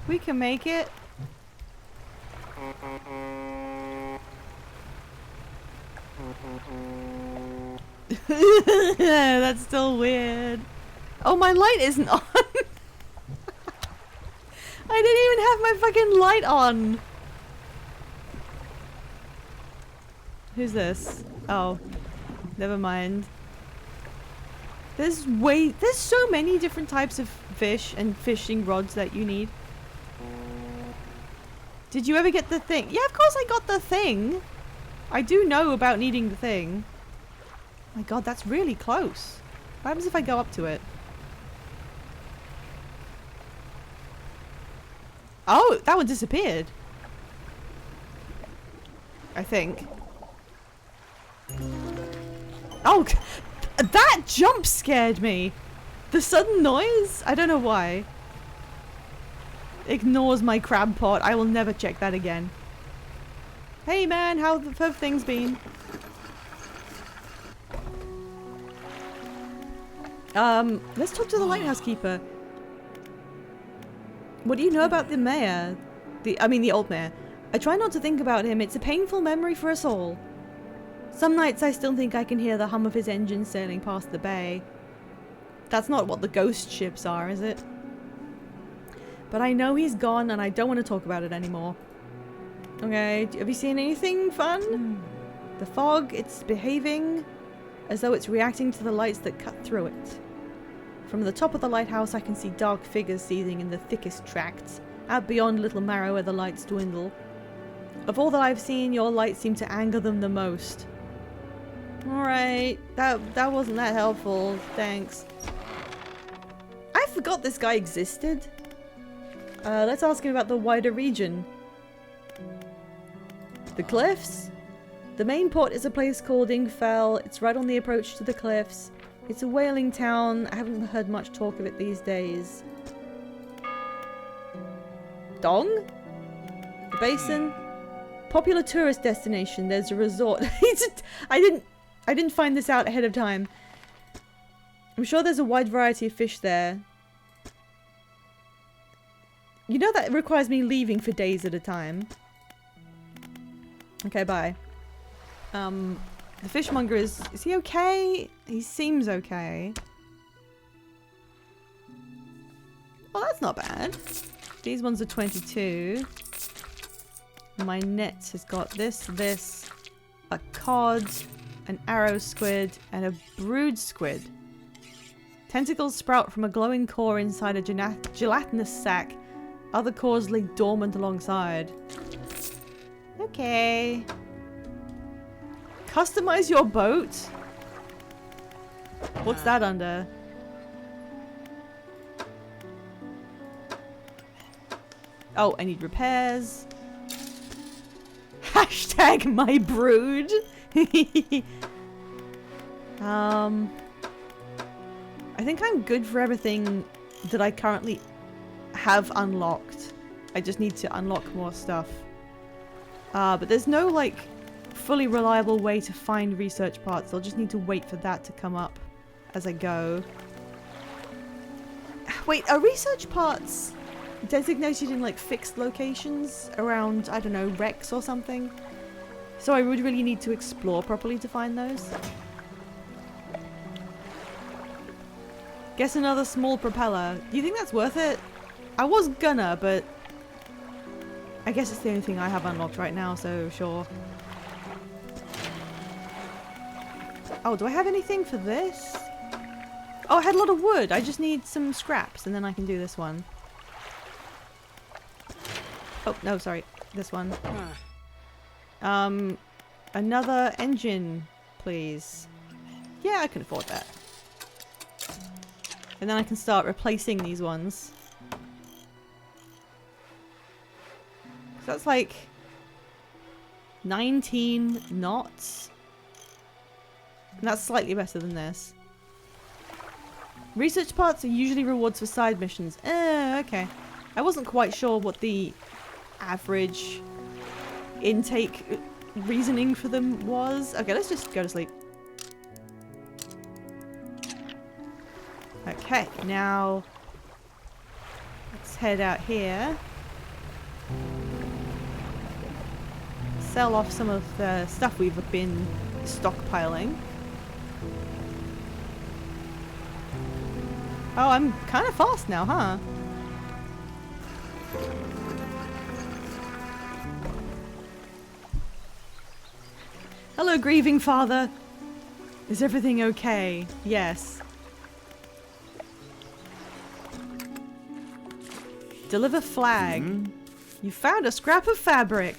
We can make it. That's still weird. Oh, my light isn't on. I didn't even have my fucking light on. Who's this? Oh, never mind. There's so many different types of fish and fishing rods that you need. Did you ever get the thing? Yeah, of course I got the thing. I do know about needing the thing. My god, that's really close. What happens if I go up to it? Oh, that one disappeared. I think. Oh, that jump scared me. The sudden noise? I don't know why. Ignores my crab pot. I will never check that again. Hey man, how have things been? Let's talk to the lighthouse keeper. What do you know about the mayor? I mean the old mayor. I try not to think about him. It's a painful memory for us all. Some nights I still think I can hear the hum of his engine sailing past the bay. That's not what the ghost ships are, is it? But I know he's gone and I don't want to talk about it anymore. Okay, have you seen anything fun? The fog, it's behaving as though it's reacting to the lights that cut through it. From the top of the lighthouse I can see dark figures seething in the thickest tracts, out beyond Little Marrow where the lights dwindle. Of all that I've seen, your light seemed to anger them the most. Alright, that wasn't that helpful, thanks. I forgot this guy existed. Let's ask him about the wider region. The cliffs? The main port is a place called Ingfell. It's right on the approach to the cliffs. It's a whaling town. I haven't heard much talk of it these days. Dong? The basin? Popular tourist destination. There's a resort. I didn't find this out ahead of time. I'm sure there's a wide variety of fish there. You know that requires me leaving for days at a time. Okay, bye. The fishmonger is he okay? He seems okay. Well, that's not bad. These ones are 22. My net has got this, a cod, an arrow squid, and a brood squid. Tentacles sprout from a glowing core inside a gelatinous sac. Other cores lay dormant alongside. Okay. Customize your boat? What's that under? Oh, I need repairs. Hashtag my brood. I think I'm good for everything that I currently have unlocked. I just need to unlock more stuff. But there's no, like, fully reliable way to find research parts. I'll just need to wait for that to come up as I go. Wait, are research parts designated in, like, fixed locations around, I don't know, wrecks or something? So I would really need to explore properly to find those. Guess another small propeller. Do you think that's worth it? I was gonna, but I guess it's the only thing I have unlocked right now, so sure. Oh, do I have anything for this? Oh, I had a lot of wood. I just need some scraps and then I can do this one. Oh, no, sorry. This one. Another engine, please. Yeah, I can afford that. And then I can start replacing these ones. So that's like 19 knots. And that's slightly better than this. Research parts are usually rewards for side missions. Okay. I wasn't quite sure what the average intake reasoning for them was. Okay, let's just go to sleep. Okay, now let's head out here. Sell off some of the stuff we've been stockpiling. Oh, I'm kind of fast now, huh? Hello, grieving father. Is everything okay? Yes. Deliver flag. You found a scrap of fabric.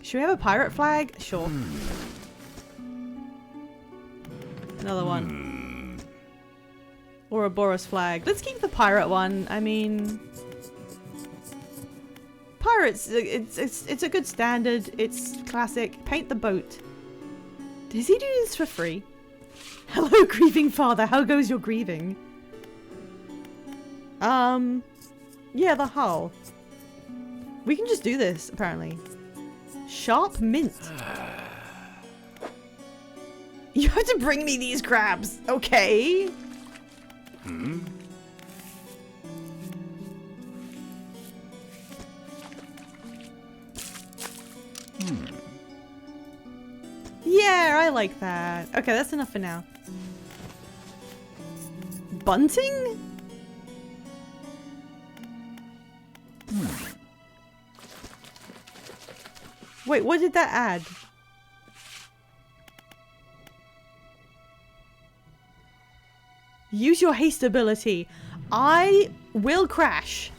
Should we have a pirate flag? Sure. Another one. Or a Boros flag. Let's keep the pirate one. I mean, pirates, it's a good standard. It's classic. Paint the boat. Does he do this for free? Hello, grieving father. How goes your grieving? Yeah, the hull. We can just do this, apparently. Sharp mint. You have to bring me these crabs, okay? Yeah, I like that. Okay, that's enough for now. Bunting? Wait, what did that add? Use your haste ability. I will crash.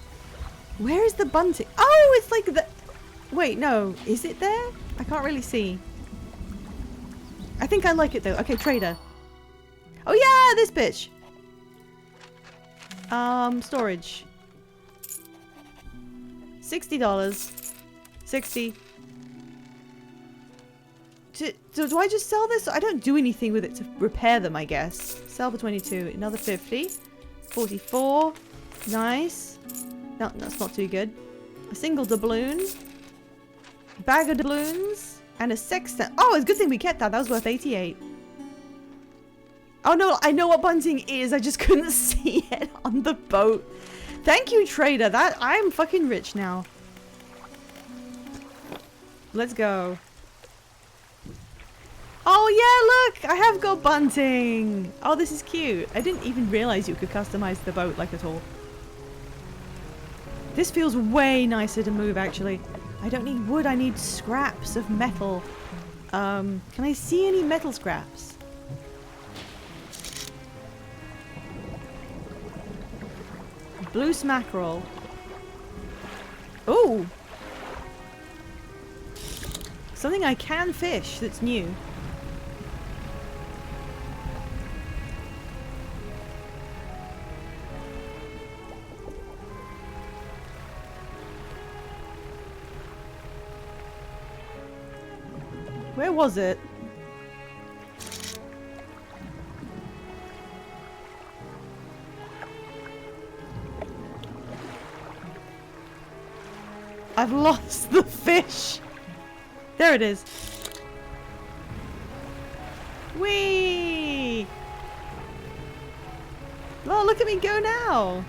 Where is the bunting? Oh, it's like the... Wait, no. Is it there? I can't really see. I think I like it though. Okay, trader. Oh yeah, this bitch. Storage. $60. 60. Do I just sell this? I don't do anything with it to repair them, I guess. Sell for 22. Another 50. 44. Nice. No, that's not too good. A single doubloon. Bag of doubloons. And a sextant. Oh, it's a good thing we kept that. That was worth 88. Oh no, I know what bunting is. I just couldn't see it on the boat. Thank you, trader. I'm fucking rich now. Let's go. Oh yeah, look! I have got bunting! Oh, this is cute. I didn't even realize you could customize the boat like at all. This feels way nicer to move, actually. I don't need wood, I need scraps of metal. Can I see any metal scraps? Blue smackerel. Ooh! Something I can fish that's new. Where was it? I've lost the fish. There it is. Whee! Oh, look at me go now.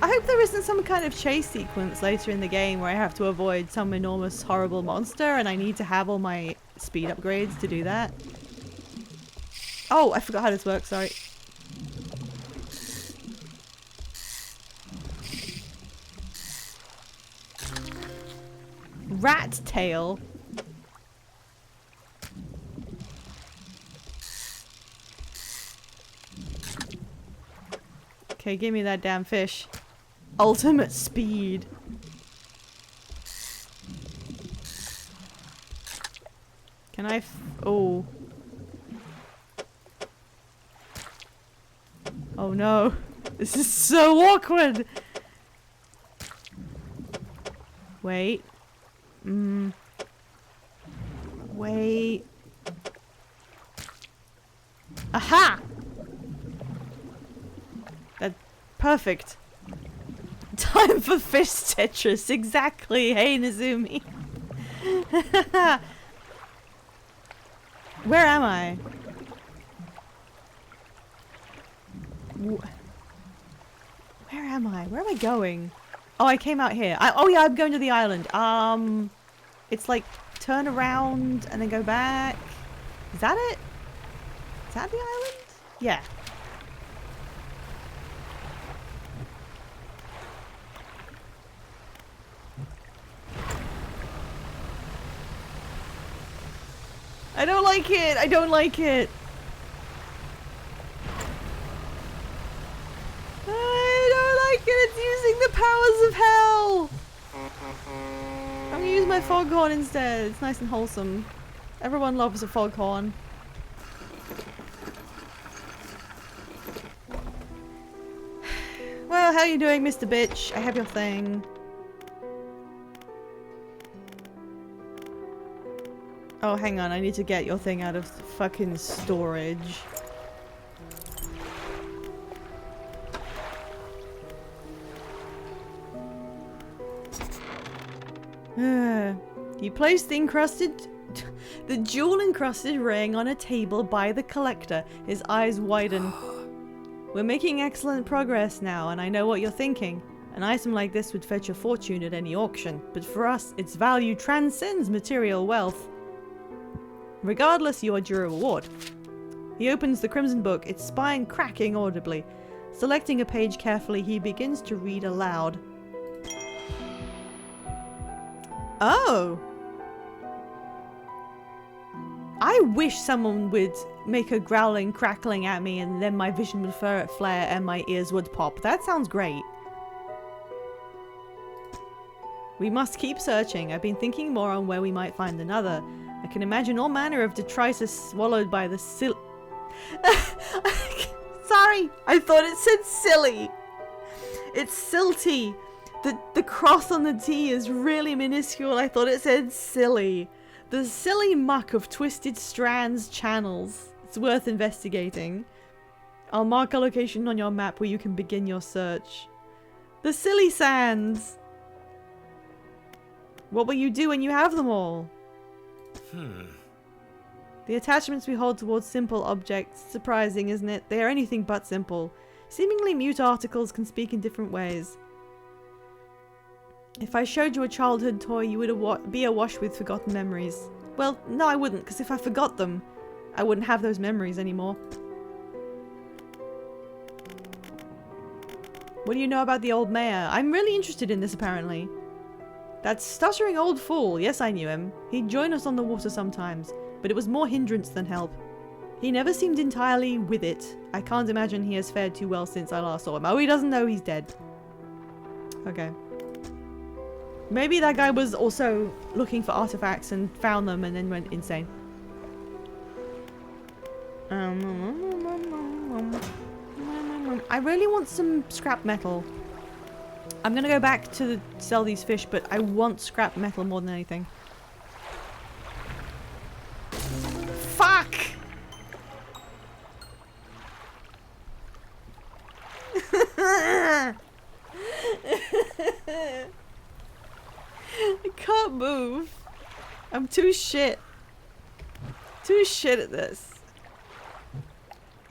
I hope there isn't some kind of chase sequence later in the game where I have to avoid some enormous horrible monster and I need to have all my speed upgrades to do that. Oh, I forgot how this works, sorry. Rat tail. Okay, give me that damn fish. Ultimate speed. Can I oh. Oh no. This is so awkward. Wait. Wait. Aha! That's perfect. Time for fish Tetris. Exactly. Hey, Nazumi. Where am I? Where am I? Where am I going? Oh, I came out here. Oh yeah, I'm going to the island. It's like turn around and then go back. Is that it? Is that the island? Yeah. I don't like it. I don't like it. I don't like it. It's using the powers of hell. I'm gonna use my foghorn instead. It's nice and wholesome. Everyone loves a foghorn. Well, how you doing, Mr. Bitch? I have your thing. Oh, hang on. I need to get your thing out of fucking storage. You placed the jewel-encrusted ring on a table by the collector. His eyes widen. We're making excellent progress now, and I know what you're thinking. An item like this would fetch a fortune at any auction, but for us, its value transcends material wealth. Regardless, you are due a reward. He opens the Crimson Book, its spine cracking audibly. Selecting a page carefully, he begins to read aloud. Oh! I wish someone would make a growling, crackling at me and then my vision would flare and my ears would pop. That sounds great. We must keep searching. I've been thinking more on where we might find another. I can imagine all manner of detritus swallowed by the Sorry, I thought it said silly. It's silty. The cross on the T is really minuscule. I thought it said silly. The silly muck of twisted strands channels. It's worth investigating. I'll mark a location on your map where you can begin your search. The silly sands. What will you do when you have them all? The attachments we hold towards simple objects. Surprising, isn't it? They are anything but simple. Seemingly mute articles can speak in different ways. If I showed you a childhood toy, you would be awash with forgotten memories. Well, no I wouldn't, because if I forgot them, I wouldn't have those memories anymore. What do you know about the old mayor? I'm really interested in this, apparently. That stuttering old fool. Yes, I knew him. He'd join us on the water sometimes, but it was more hindrance than help. He never seemed entirely with it. I can't imagine he has fared too well since I last saw him. Oh, he doesn't know he's dead. Okay. Maybe that guy was also looking for artifacts and found them and then went insane. I really want some scrap metal. I'm gonna go back to sell these fish, but I want scrap metal more than anything. Fuck! I can't move. I'm too shit. Too shit at this.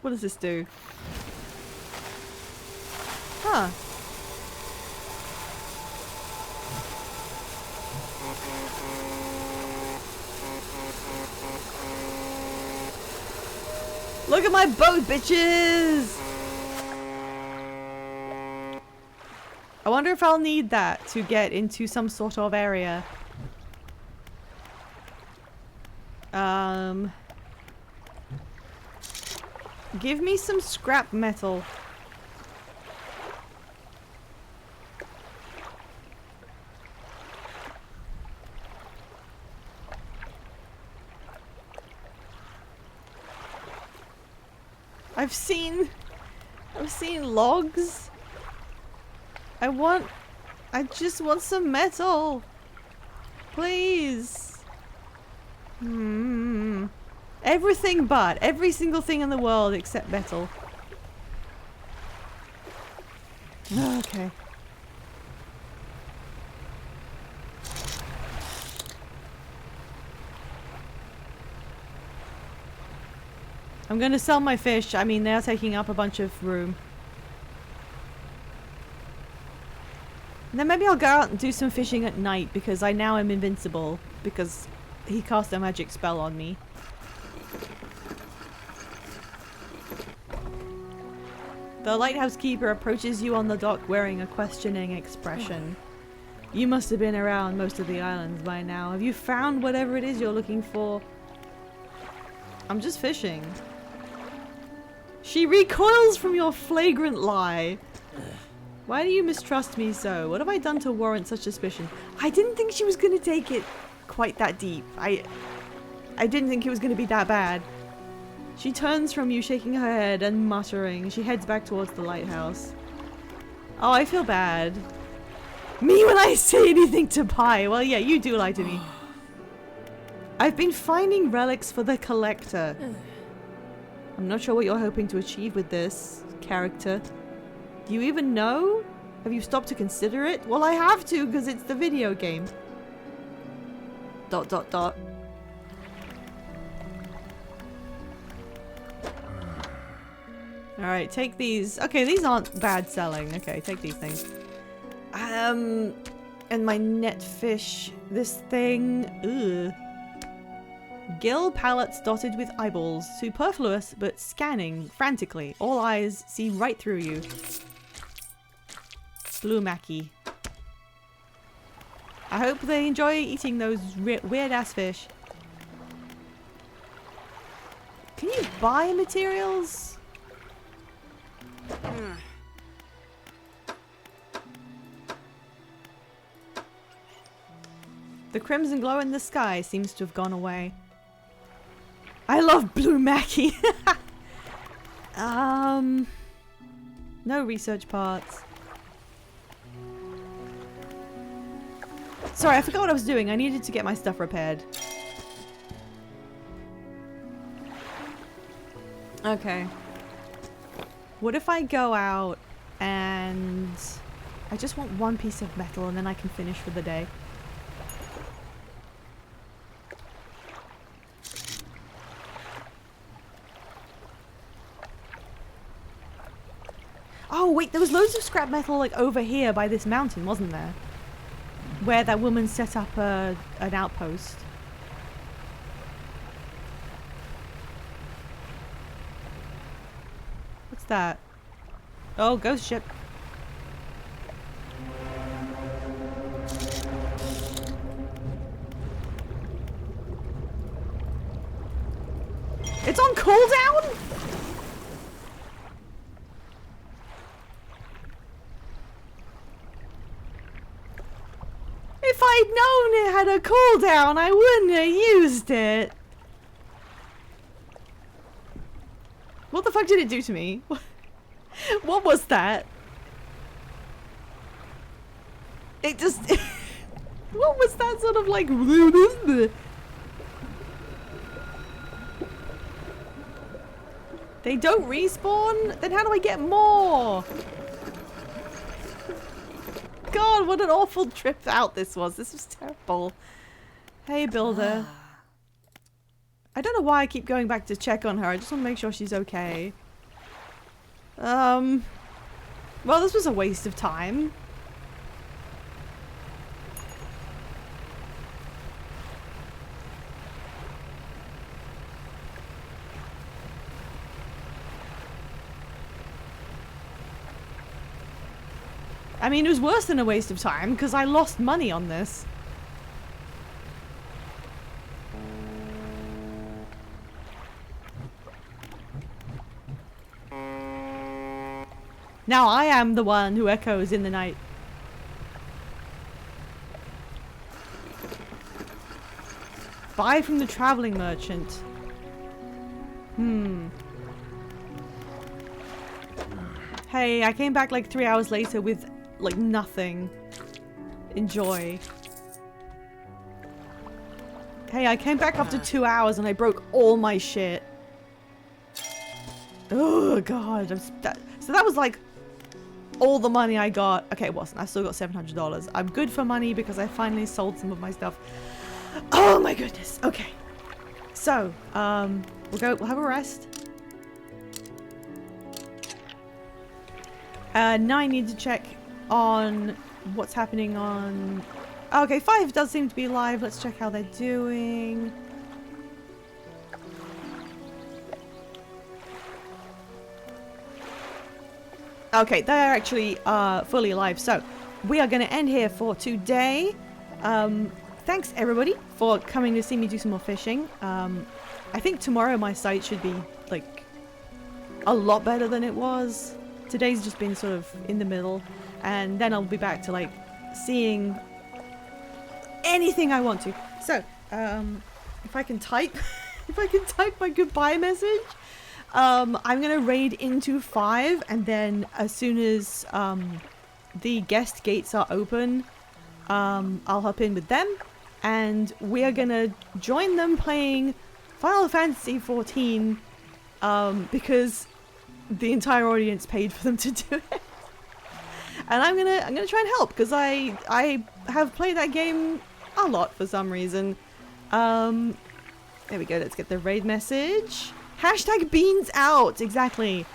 What does this do? Huh. Look at my boat, bitches! I wonder if I'll need that to get into some sort of area. Give me some scrap metal. I've seen logs. I just want some metal. Please. Everything but. Every single thing in the world except metal. Okay. I'm gonna sell my fish. I mean, they're taking up a bunch of room. And then maybe I'll go out and do some fishing at night because I now am invincible because he cast a magic spell on me. The lighthouse keeper approaches you on the dock wearing a questioning expression. You must have been around most of the islands by now. Have you found whatever it is you're looking for? I'm just fishing. She recoils from your flagrant lie. Why do you mistrust me so? What have I done to warrant such suspicion? I didn't think she was going to take it quite that deep. I didn't think it was going to be that bad. She turns from you, shaking her head and muttering. She heads back towards the lighthouse. Oh, I feel bad. Me when I say anything to Pi. Well, yeah, you do lie to me. I've been finding relics for the collector. I'm not sure what you're hoping to achieve with this, character. Do you even know? Have you stopped to consider it? Well, I have to, because it's the video game. ... Alright, take these. Okay, these aren't bad selling. Okay, take these things. And my net fish. This thing. Ugh. Gill pallets dotted with eyeballs. Superfluous, but scanning frantically. All eyes see right through you. Blue Mackie. I hope they enjoy eating those weird-ass fish. Can you buy materials? The crimson glow in the sky seems to have gone away. I love Blue Mackie. No research parts. Sorry, I forgot what I was doing. I needed to get my stuff repaired. Okay. What if I go out and I just want one piece of metal and then I can finish for the day? Oh wait, there was loads of scrap metal like over here by this mountain, wasn't there? Where that woman set up an outpost. What's that? Oh, ghost ship. It's on cooldown? If I'd known it had a cooldown, I wouldn't have used it. What the fuck did it do to me? What was that? It just... What was that sort of like... They don't respawn? Then how do I get more? God, what an awful trip out this was. This was terrible. Hey, Builder. I don't know why I keep going back to check on her. I just want to make sure she's okay. Well, this was a waste of time. I mean, it was worse than a waste of time because I lost money on this. Now I am the one who echoes in the night. Buy from the traveling merchant. Hey, I came back like 3 hours later with like nothing. Enjoy. Hey, I came back after 2 hours and I broke all my shit. Oh god. So that was like all the money I got. Okay, it wasn't. I still got $700. I'm good for money because I finally sold some of my stuff. Oh my goodness. Okay. So, we'll have a rest. Now I need to check on what's happening on... Okay, 5 does seem to be live. Let's check how they're doing. Okay, they're actually fully live. So, we are going to end here for today. Thanks everybody for coming to see me do some more fishing. I think tomorrow my site should be like a lot better than it was. Today's just been sort of in the middle, and then I'll be back to like seeing anything I want to. So, if I can type, if I can type my goodbye message, I'm gonna raid into 5, and then as soon as the guest gates are open, I'll hop in with them, and we are gonna join them playing Final Fantasy 14, because the entire audience paid for them to do it. And I'm gonna try and help, because I have played that game a lot for some reason. There we go, let's get the raid message. Hashtag beans out, exactly.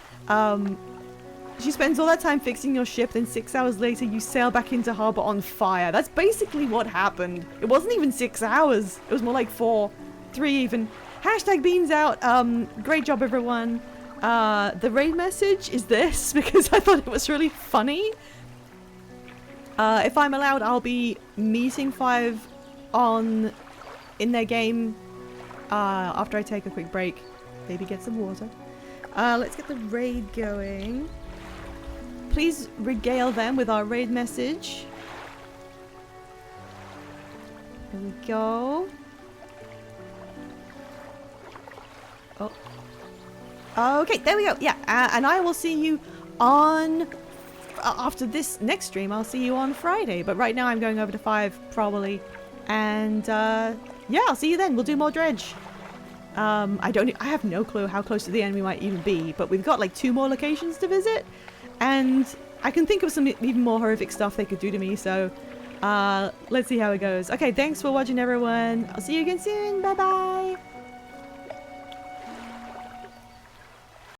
She spends all that time fixing your ship, then 6 hours later you sail back into harbor on fire. That's basically what happened. It wasn't even 6 hours. It was more like 4, 3 even. Hashtag beans out. Great job, everyone. The raid message is this, because I thought it was really funny. If I'm allowed, I'll be meeting 5 in their game after I take a quick break. Maybe get some water. Let's get the raid going. Please regale them with our raid message. Here we go. Oh. Okay, there we go. Yeah, and I will see you on... after this next stream, I'll see you on Friday. But right now I'm going over to 5, probably. And, yeah, I'll see you then. We'll do more Dredge. I have no clue how close to the end we might even be, but we've got like 2 more locations to visit, and I can think of some even more horrific stuff they could do to me, so let's see how it goes. Okay, thanks for watching everyone. I'll see you again soon. Bye bye.